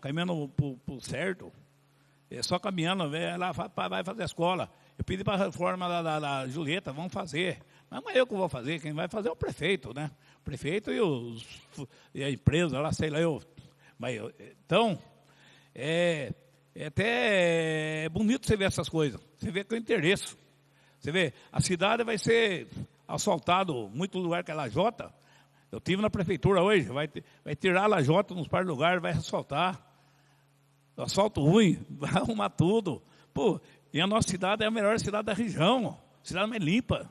pro certo. É só caminhando, lá vai fazer a escola. Eu pedi para a reforma da Julieta, vamos fazer. Mas não é eu que vou fazer, quem vai fazer é o prefeito, né? O prefeito e a empresa, lá, sei lá, então, até bonito você ver essas coisas, você vê com interesse. Você vê, a cidade vai ser asfaltado, muito lugar que é lajota. Eu estive na prefeitura hoje, vai tirar a lajota nos par de lugares, vai asfaltar. Asfalto ruim, vai arrumar tudo. Pô, e a nossa cidade é a melhor cidade da região, cidade mais limpa.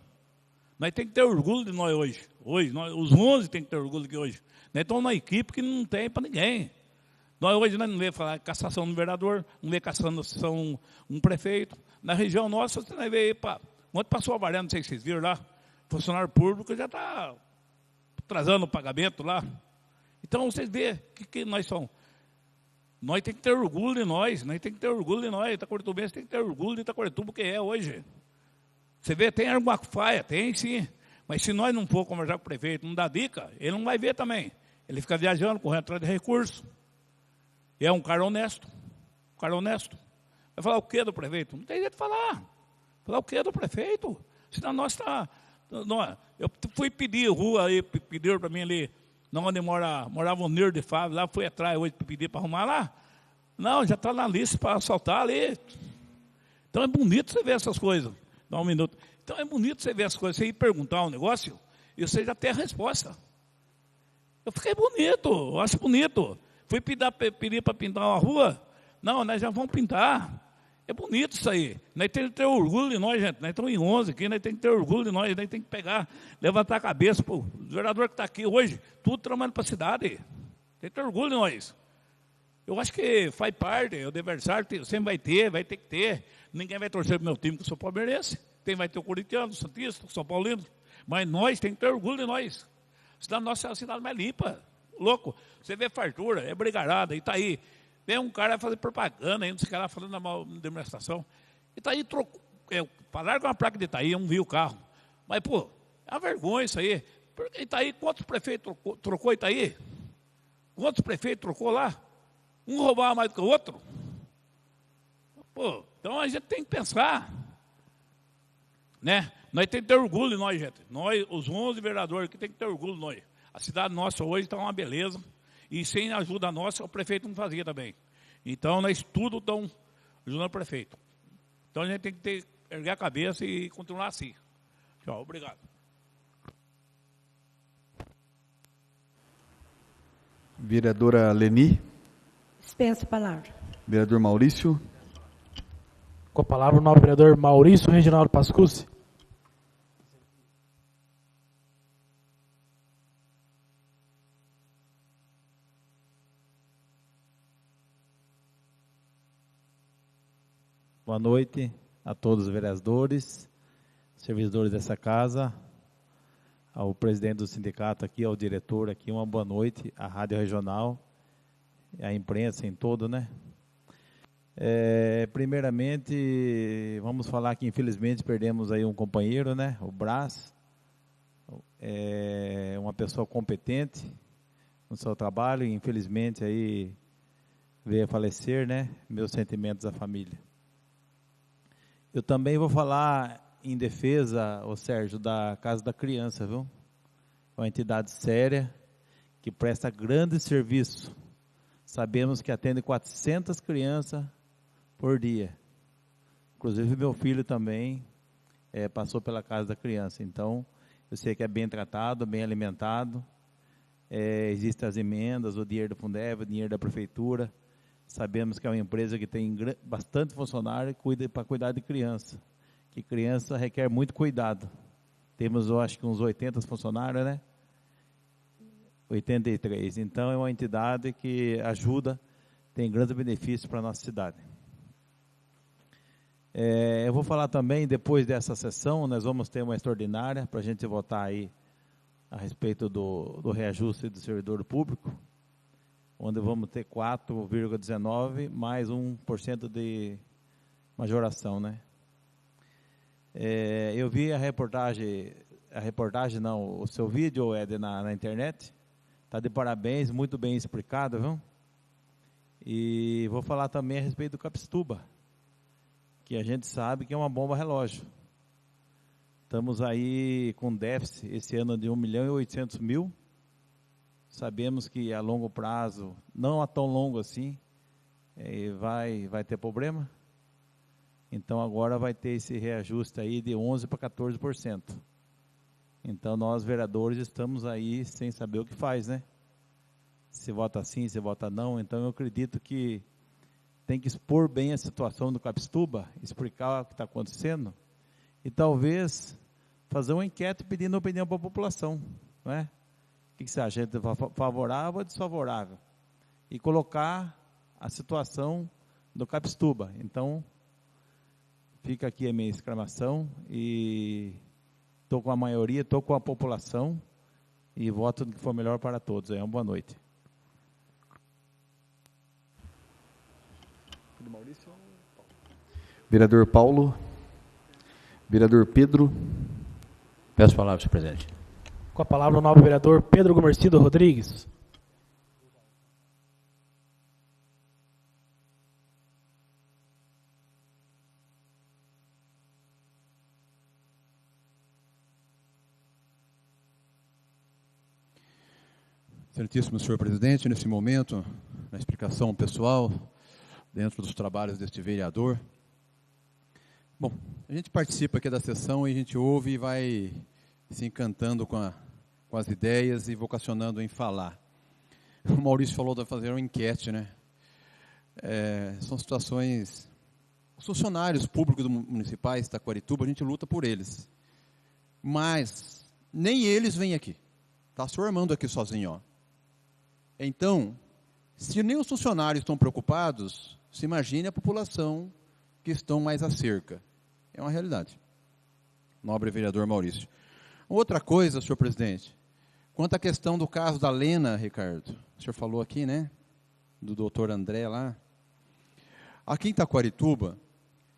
Nós temos que ter orgulho de nós hoje. Os 11 têm que ter orgulho de hoje. Nós estamos numa equipe que não tem para ninguém. Nós hoje não vê falar cassação do vereador, não vê cassação um prefeito. Na região nossa, você não vê, ontem passou a Varela, não sei se vocês viram lá, funcionário público já está atrasando o pagamento lá. Então, vocês veem o que nós somos. Nós temos que ter orgulho de nós temos que ter orgulho de nós. Itaquaritubense tem que ter orgulho de Itaquarituba, que é hoje. Você vê, tem alguma falha? Tem sim. Mas se nós não for conversar com o prefeito, não dá dica, ele não vai ver também. Ele fica viajando, correndo atrás de recursos. E é um cara honesto. Vai falar o que do prefeito? Não tem jeito de falar. Falar o que do prefeito? Senão nós está... Eu fui pedir rua aí, pediram para mim ali, onde morava o Nir de Fábio, lá fui atrás hoje para pedir para arrumar lá. Não, já está na lista para assaltar ali. Então é bonito você ver essas coisas. Dá um minuto. Então é bonito você ver essas coisas. Você ir perguntar um negócio e você já tem a resposta. Eu fiquei bonito, eu acho bonito. Fui pedir para pintar uma rua. Não, nós já vamos pintar. É bonito isso aí. Nós temos que ter orgulho de nós, gente. Nós estamos em 11 aqui, nós temos que ter orgulho de nós. Nós temos que pegar, levantar a cabeça. Pô, o vereador que está aqui hoje, tudo trabalhando para a cidade. Tem que ter orgulho de nós. Eu acho que faz parte, o adversário sempre vai ter que ter. Ninguém vai torcer para o meu time que o São Paulo merece. Vai ter o corintiano, o santista, o São Paulino. Mas nós temos que ter orgulho de nós. Senão a nossa cidade mais limpa. Louco. Você vê fartura, é brigarada, Itaí. Vem um cara fazer propaganda ainda, esse cara falando na demonstração. Itaí falaram com uma placa de Itaí, eu não vi o carro. Mas, pô, é uma vergonha isso aí. Porque Itaí, quantos prefeitos trocou Itaí? Quantos prefeitos trocou lá? Um roubava mais do que o outro? Pô, então a gente tem que pensar. Né? Nós temos que ter orgulho de nós, gente. Nós, os 11 vereadores, que tem que ter orgulho de nós. A cidade nossa hoje está uma beleza. E sem a ajuda nossa, o prefeito não fazia também. Então, nós tudo estamos ajudando o prefeito. Então, a gente tem que erguer a cabeça e continuar assim. Tchau, obrigado. Vereadora Leni. Dispenso a palavra. Vereador Maurício. Com a palavra o novo vereador Maurício Reginaldo Pascucci. Boa noite a todos os vereadores, servidores dessa casa, ao presidente do sindicato aqui, ao diretor aqui, uma boa noite, à Rádio Regional, à imprensa em todo, né? Primeiramente, vamos falar que infelizmente perdemos aí um companheiro, né? O Brás, uma pessoa competente no seu trabalho e infelizmente aí veio a falecer, né? Meus sentimentos à família. Eu também vou falar em defesa, ô Sérgio, da Casa da Criança, viu? É uma entidade séria, que presta grande serviço. Sabemos que atende 400 crianças por dia. Inclusive, meu filho também passou pela Casa da Criança. Então, eu sei que é bem tratado, bem alimentado. Existem as emendas, o dinheiro do Fundeb, o dinheiro da Prefeitura. Sabemos que é uma empresa que tem bastante funcionário para cuidar de criança. Que criança requer muito cuidado. Temos, eu acho que uns 80 funcionários, né? 83. Então, é uma entidade que ajuda, tem grandes benefícios para a nossa cidade. Eu vou falar também, depois dessa sessão, nós vamos ter uma extraordinária para a gente votar aí a respeito do reajuste do servidor público, onde vamos ter 4,19 mais 1% de majoração, né? Eu vi a reportagem não, o seu vídeo, Éder, na internet, está de parabéns, muito bem explicado, viu? E vou falar também a respeito do Capistuba, que a gente sabe que é uma bomba relógio. Estamos aí com déficit esse ano de 1.800.000. Sabemos que a longo prazo, não a tão longo assim, vai ter problema. Então agora vai ter esse reajuste aí de 11% para 14%. Então nós vereadores estamos aí sem saber o que faz, né? Se vota sim, se vota não. Então eu acredito que tem que expor bem a situação do Capistuba, explicar o que está acontecendo e talvez fazer uma enquete pedindo opinião para a população, não é? O que você acha? Favorável ou desfavorável? E colocar a situação do Capistuba. Então, fica aqui a minha exclamação e estou com a maioria, estou com a população e voto no que for melhor para todos. Uma boa noite. Vereador Paulo. Vereador Pedro. Peço a palavra, senhor presidente. Com a palavra o novo vereador Pedro Gomercido Rodrigues. Excelentíssimo senhor presidente, nesse momento, na explicação pessoal, dentro dos trabalhos deste vereador, Bom, a gente participa aqui da sessão e a gente ouve e vai se encantando com as ideias e vocacionando em falar. O Maurício falou de fazer uma enquete, né? São situações... Os funcionários públicos municipais de Taquarituba, a gente luta por eles. Mas nem eles vêm aqui. Está se formando aqui sozinho, ó. Então, se nem os funcionários estão preocupados, se imagine a população que estão mais à cerca. É uma realidade. Nobre vereador Maurício. Outra coisa, senhor presidente, quanto à questão do caso da Lena, Ricardo, o senhor falou aqui, né, do doutor André lá. Aqui em Taquarituba,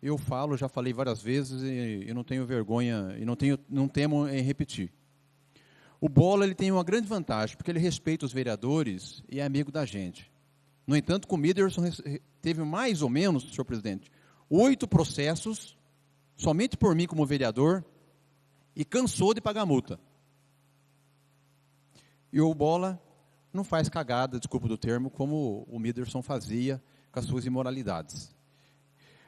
eu falo, já falei várias vezes e eu não tenho vergonha, e não temo em repetir. O Bola ele tem uma grande vantagem, porque ele respeita os vereadores e é amigo da gente. No entanto, com o Miderson teve mais ou menos, senhor presidente, 8 processos, somente por mim como vereador, e cansou de pagar multa. E o Bola não faz cagada, desculpa do termo, como o Miderson fazia com as suas imoralidades.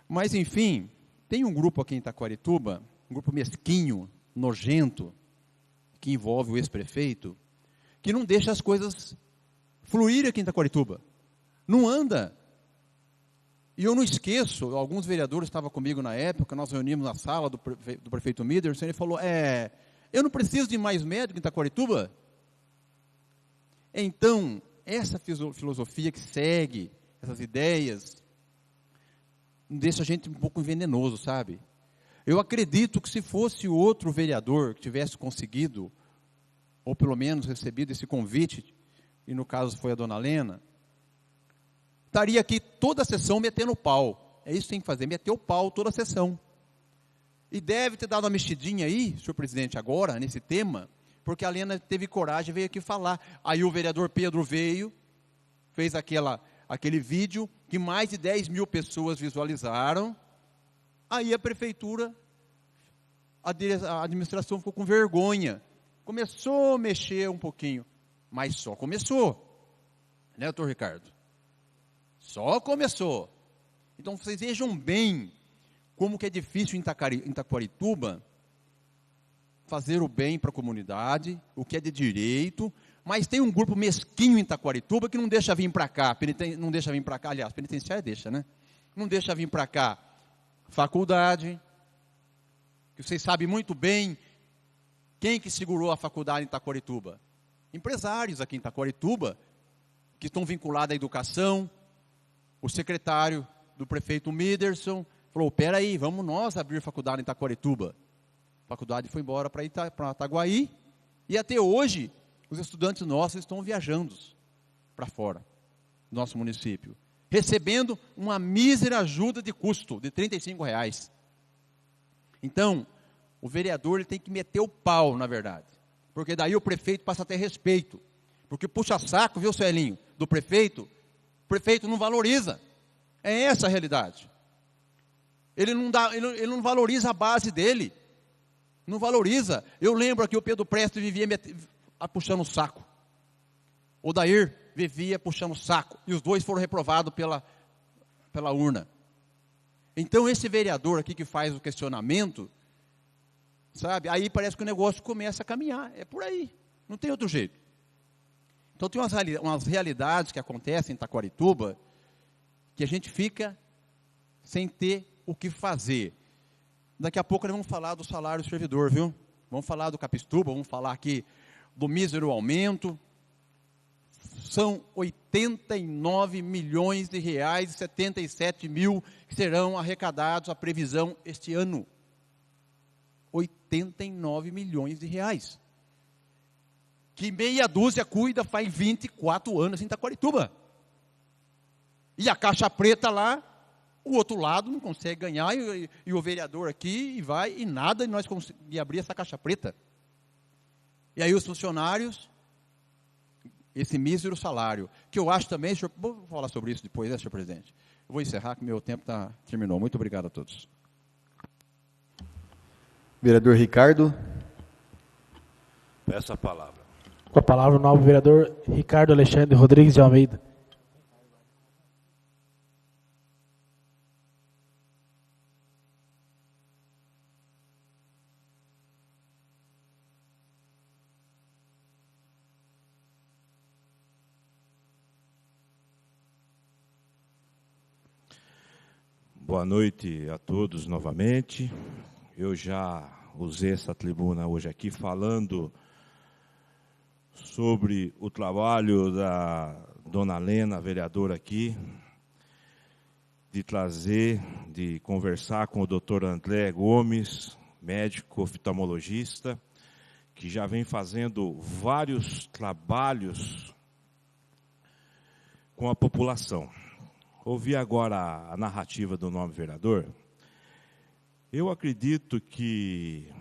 Mas, enfim, tem um grupo aqui em Taquarituba, um grupo mesquinho, nojento, que envolve o ex-prefeito, que não deixa as coisas fluírem aqui em Taquarituba. Não anda. E eu não esqueço, alguns vereadores estavam comigo na época, nós reunimos na sala do prefeito Miderson, ele falou, eu não preciso de mais médico em Taquarituba? Então, essa filosofia que segue, essas ideias, deixa a gente um pouco venenoso, sabe? Eu acredito que se fosse outro vereador que tivesse conseguido, ou pelo menos recebido esse convite, e no caso foi a dona Lena, estaria aqui toda a sessão metendo o pau. É isso que tem que fazer, meter o pau toda a sessão. E deve ter dado uma mexidinha aí, senhor presidente, agora, nesse tema, porque a Lena teve coragem e veio aqui falar. Aí o vereador Pedro veio, fez aquele vídeo que mais de 10 mil pessoas visualizaram. Aí a prefeitura, a administração ficou com vergonha. Começou a mexer um pouquinho, mas só começou. Né, doutor Ricardo? Só começou. Então vocês vejam bem como que é difícil em Taquarituba fazer o bem para a comunidade, o que é de direito, mas tem um grupo mesquinho em Taquarituba que não deixa vir para cá, não deixa vir para cá, aliás, penitenciária deixa, né? Não deixa vir para cá faculdade, que vocês sabem muito bem quem que segurou a faculdade em Taquarituba. Empresários aqui em Taquarituba, que estão vinculados à educação. O secretário do prefeito Miderson falou, peraí, vamos nós abrir faculdade em Taquarituba. A faculdade foi embora para Itaguaí, e até hoje, os estudantes nossos estão viajando para fora do nosso município, recebendo uma mísera ajuda de custo de R$35. Então, o vereador ele tem que meter o pau, na verdade, porque daí o prefeito passa a ter respeito, porque puxa saco, viu, Celinho, do prefeito, o prefeito não valoriza, é essa a realidade. Ele não valoriza a base dele, não valoriza. Eu lembro que o Pedro Prestes vivia puxando o saco, o Dair vivia puxando o saco, e os dois foram reprovados pela urna. Então esse vereador aqui que faz o questionamento, sabe, aí parece que o negócio começa a caminhar, é por aí, não tem outro jeito. Então tem umas realidades que acontecem em Taquarituba, que a gente fica sem ter o que fazer. Daqui a pouco nós vamos falar do salário do servidor, viu? Vamos falar do Capistuba, vamos falar aqui do mísero aumento. São 89 milhões de reais e 77 mil que serão arrecadados a previsão este ano. 89 milhões de reais. Que meia dúzia cuida faz 24 anos em Taquarituba. E a caixa preta lá, o outro lado não consegue ganhar, e o vereador aqui vai, e nada, e nós conseguimos abrir essa caixa preta. E aí os funcionários, esse mísero salário, que eu acho também, senhor, vou falar sobre isso depois, né, senhor presidente? Eu vou encerrar, que meu tempo terminou. Muito obrigado a todos. Vereador Ricardo. Peço a palavra. Com a palavra o novo vereador Ricardo Alexandre Rodrigues de Almeida. Boa noite a todos novamente. Eu já usei essa tribuna hoje aqui falando sobre o trabalho da dona Lena, vereadora aqui, de conversar com o doutor André Gomes, médico oftalmologista, que já vem fazendo vários trabalhos com a população. Ouvi agora a narrativa do nobre vereador. Eu acredito que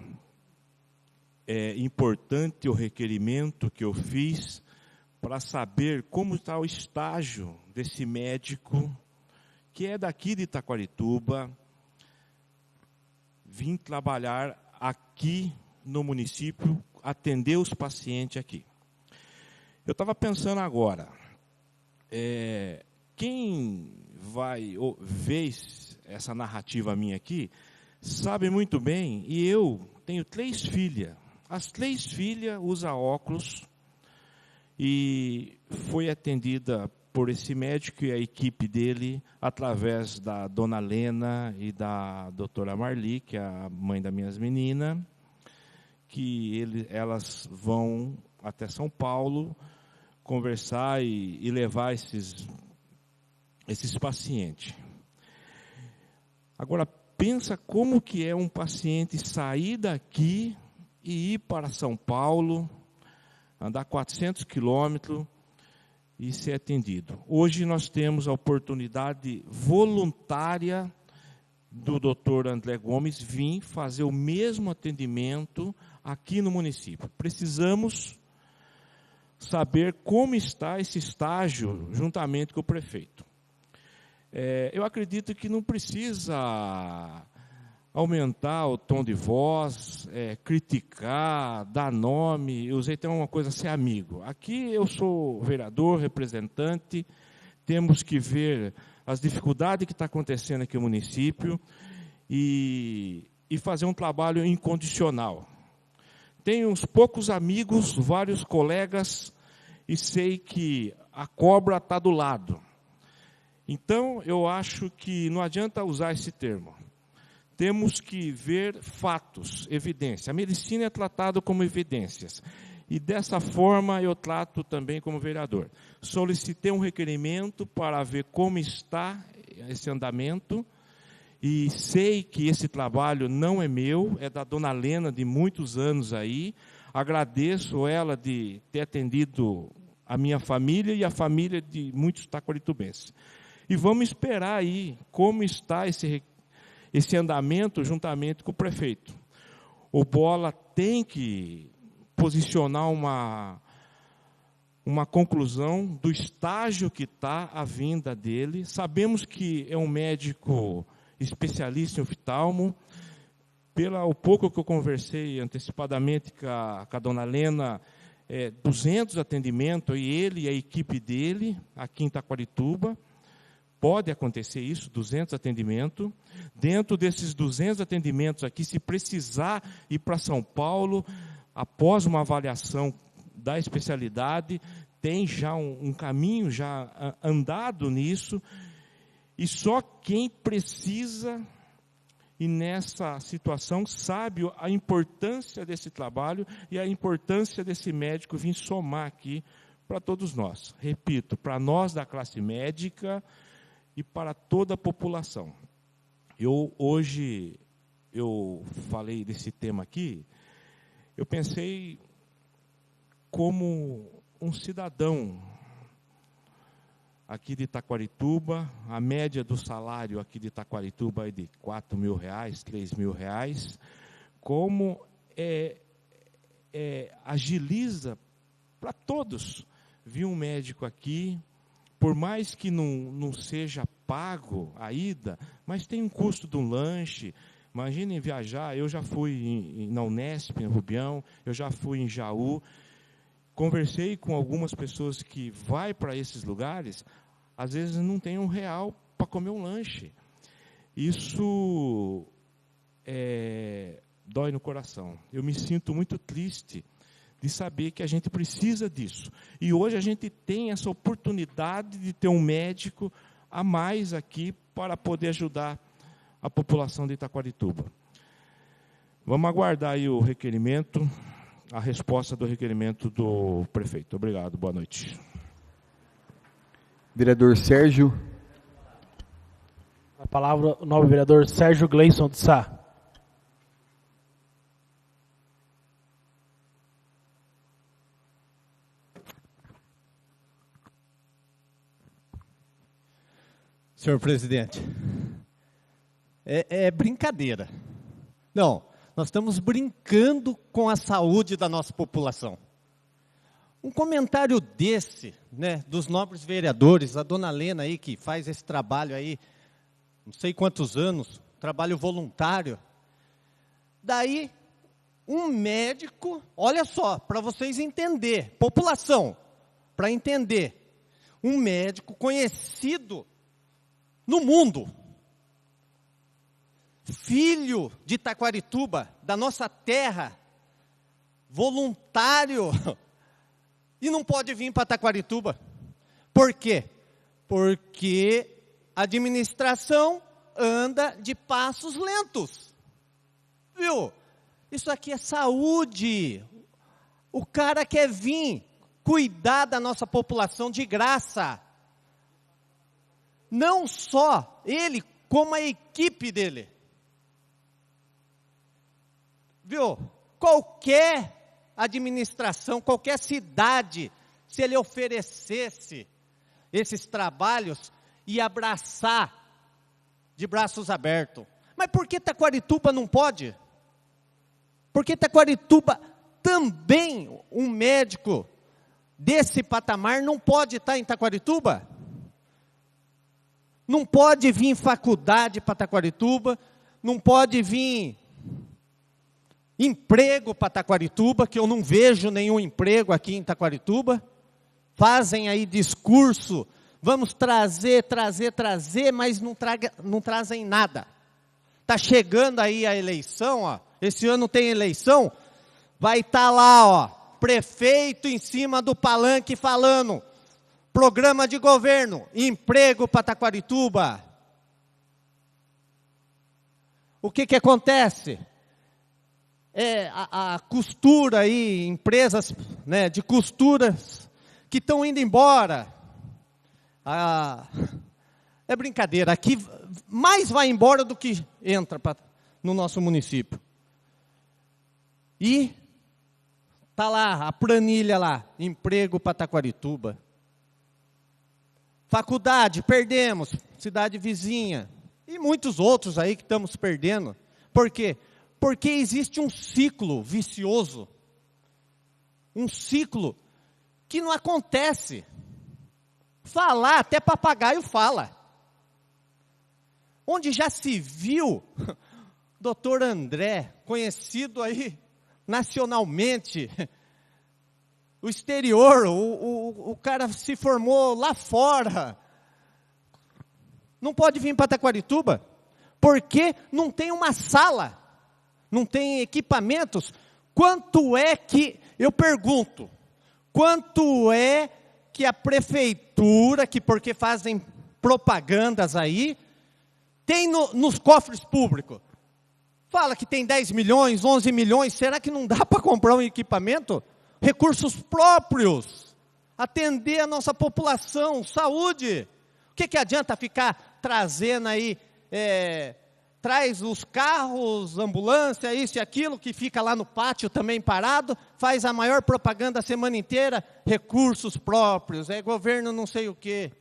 é importante o requerimento que eu fiz para saber como está o estágio desse médico, que é daqui de Taquarituba, vim trabalhar aqui no município, atender os pacientes aqui. Eu estava pensando agora, quem vai ver essa narrativa minha aqui, sabe muito bem, e eu tenho 3 filhas. As 3 filhas usam óculos e foi atendida por esse médico e a equipe dele, através da dona Lena e da doutora Marli, que é a mãe das minhas meninas, que elas vão até São Paulo conversar e levar esses pacientes. Agora, pensa como que é um paciente sair daqui e ir para São Paulo, andar 400 quilômetros e ser atendido. Hoje nós temos a oportunidade voluntária do doutor André Gomes vir fazer o mesmo atendimento aqui no município. Precisamos saber como está esse estágio juntamente com o prefeito. Eu acredito que não precisa aumentar o tom de voz, criticar, dar nome. Eu usei até uma coisa, ser amigo. Aqui eu sou vereador, representante, temos que ver as dificuldades que está acontecendo aqui no município e fazer um trabalho incondicional. Tenho uns poucos amigos, vários colegas, e sei que a cobra está do lado. Então, eu acho que não adianta usar esse termo. Temos que ver fatos, evidência. A medicina é tratada como evidências. E dessa forma eu trato também como vereador. Solicitei um requerimento para ver como está esse andamento. E sei que esse trabalho não é meu, é da dona Lena, de muitos anos aí. Agradeço ela de ter atendido a minha família e a família de muitos taquaritubenses. E vamos esperar aí como está esse andamento juntamente com o prefeito. O Bola tem que posicionar uma conclusão do estágio que está a vinda dele. Sabemos que é um médico especialista em oftalmo. Pelo pouco que eu conversei antecipadamente com a dona Lena, 200 atendimentos, e ele e a equipe dele, aqui em Taquarituba. Pode acontecer isso, 200 atendimentos. Dentro desses 200 atendimentos aqui, se precisar ir para São Paulo, após uma avaliação da especialidade, tem já um caminho já andado nisso, e só quem precisa, e nessa situação, sabe a importância desse trabalho e a importância desse médico vir somar aqui para todos nós. Repito, para nós da classe médica, e para toda a população. Hoje eu falei desse tema aqui, eu pensei como um cidadão aqui de Taquarituba, a média do salário aqui de Taquarituba é de R$4.000, R$3.000, como agiliza para todos. Vi um médico aqui, por mais que não seja pago a ida, mas tem um custo de um lanche. Imaginem viajar, eu já fui na Unesp, em Rubião, eu já fui em Jaú, conversei com algumas pessoas que vai para esses lugares, às vezes não tem R$1 para comer um lanche. Isso dói no coração. Eu me sinto muito triste de saber que a gente precisa disso. E hoje a gente tem essa oportunidade de ter um médico a mais aqui para poder ajudar a população de Itaquarituba. Vamos aguardar aí o requerimento, a resposta do requerimento do prefeito. Obrigado, boa noite. Vereador Sérgio. A palavra, o novo vereador Sérgio Gleison de Sá. Senhor presidente, é brincadeira. Não, nós estamos brincando com a saúde da nossa população. Um comentário desse, né, dos nobres vereadores, a dona Lena aí, que faz esse trabalho aí, não sei quantos anos, trabalho voluntário. Daí, um médico, olha só, para vocês entenderem, população, para entender, um médico conhecido no mundo, filho de Itaquarituba, da nossa terra, voluntário, e não pode vir para Itaquarituba. Por quê? Porque a administração anda de passos lentos. Viu? Isso aqui é saúde. O cara quer vir cuidar da nossa população de graça. Não só ele, como a equipe dele. Viu? Qualquer administração, qualquer cidade, se ele oferecesse esses trabalhos, ia abraçar de braços abertos. Mas por que Itaquarituba não pode? Porque Itaquarituba também, um médico desse patamar não pode estar em Itaquarituba? Não pode vir faculdade para Itaquarituba, não pode vir emprego para Itaquarituba, que eu não vejo nenhum emprego aqui em Itaquarituba. Fazem aí discurso, vamos trazer, mas não trazem nada. Está chegando aí a eleição, ó, esse ano tem eleição, vai estar lá, ó, prefeito em cima do palanque falando, programa de governo, emprego para Itaquarituba. O que acontece? A costura aí, empresas, né, de costuras que estão indo embora. É brincadeira, aqui mais vai embora do que entra no nosso município. E está lá, a planilha lá, emprego para Itaquarituba. Faculdade, perdemos, cidade vizinha. E muitos outros aí que estamos perdendo. Por quê? Porque existe um ciclo vicioso. Um ciclo que não acontece. Falar, até papagaio fala. Onde já se viu, doutor André, conhecido aí nacionalmente, o exterior, o cara se formou lá fora, não pode vir para Itaquarituba, porque não tem uma sala, não tem equipamentos. Quanto é que, eu pergunto, quanto é que a prefeitura, que porque fazem propagandas aí, tem nos cofres públicos? Fala que tem 10 milhões, 11 milhões, será que não dá para comprar um equipamento? Recursos próprios, atender a nossa população, saúde. O que adianta ficar trazendo aí, traz os carros, ambulância, isso e aquilo, que fica lá no pátio também parado, faz a maior propaganda a semana inteira, recursos próprios, governo não sei o quê.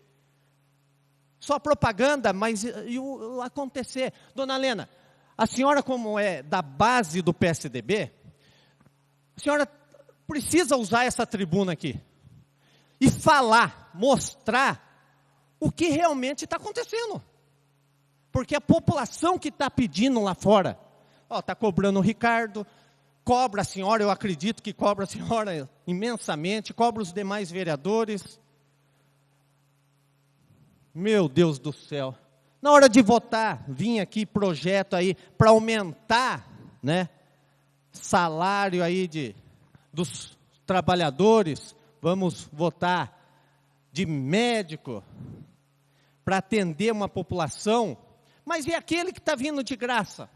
Só propaganda, mas e o acontecer? Dona Lena, a senhora como é da base do PSDB, a senhora precisa usar essa tribuna aqui e falar, mostrar o que realmente está acontecendo. Porque a população que está pedindo lá fora, está cobrando o Ricardo, cobra a senhora, eu acredito que cobra a senhora imensamente, cobra os demais vereadores. Meu Deus do céu. Na hora de votar, vim aqui projeto aí para aumentar, né, salário aí dos trabalhadores, vamos votar de médico para atender uma população, Mas e aquele que está vindo de graça?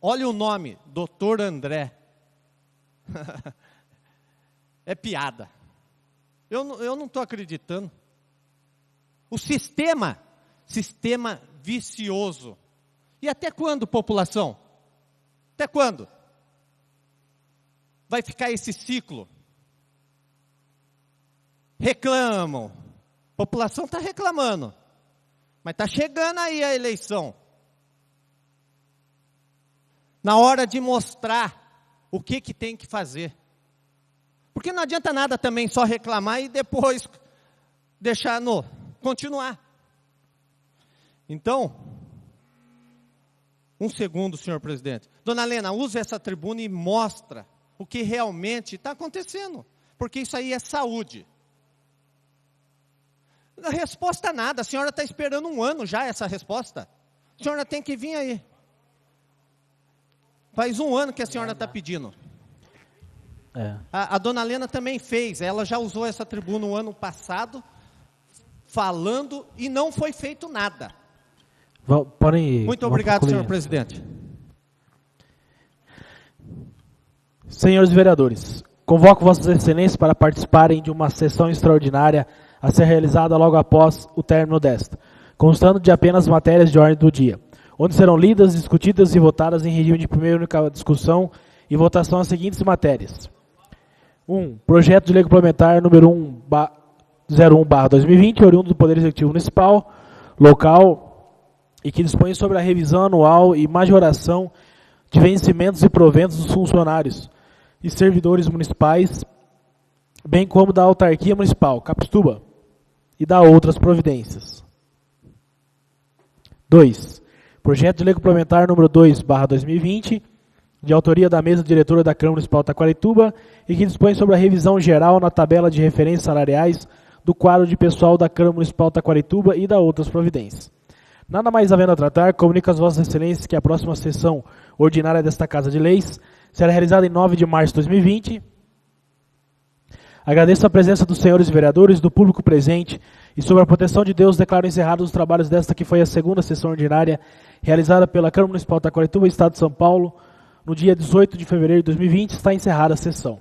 Olha o nome, Dr. André. É piada. Eu não estou acreditando. O sistema vicioso. E até quando, população? Até quando? Vai ficar esse ciclo? Reclamam. A população está reclamando. Mas está chegando aí a eleição. Na hora de mostrar o que tem que fazer. Porque não adianta nada também só reclamar e depois deixar continuar. Então, um segundo, senhor presidente. Dona Lena, use essa tribuna e mostra o que realmente está acontecendo. Porque isso aí é saúde. A resposta nada, a senhora está esperando 1 ano já essa resposta. A senhora tem que vir aí. Faz 1 ano que a senhora está pedindo. A dona Lena também fez, ela já usou essa tribuna no ano passado, falando e não foi feito nada. Muito obrigado, senhor presidente. Senhores vereadores, convoco vossas excelências para participarem de uma sessão extraordinária a ser realizada logo após o término desta, constando de apenas matérias de ordem do dia, onde serão lidas, discutidas e votadas em regime de primeira e única discussão e votação as seguintes matérias. 1. Projeto de lei complementar número 01/2020, oriundo do Poder Executivo Municipal, local, e que dispõe sobre a revisão anual e majoração de vencimentos e proventos dos funcionários e servidores municipais, bem como da autarquia municipal, Capituba, e da outras providências. 2. Projeto de lei complementar número 2/2020, de autoria da mesa diretora da Câmara Municipal Taquarituba, e que dispõe sobre a revisão geral na tabela de referências salariais do quadro de pessoal da Câmara Municipal Taquarituba e da outras providências. Nada mais havendo a tratar, comunico às vossas excelências que a próxima sessão ordinária desta Casa de Leis será realizada em 9 de março de 2020. Agradeço a presença dos senhores vereadores, do público presente, e sob a proteção de Deus declaro encerrados os trabalhos desta que foi a segunda sessão ordinária realizada pela Câmara Municipal Taquarituba, Estado de São Paulo, no dia 18 de fevereiro de 2020. Está encerrada a sessão.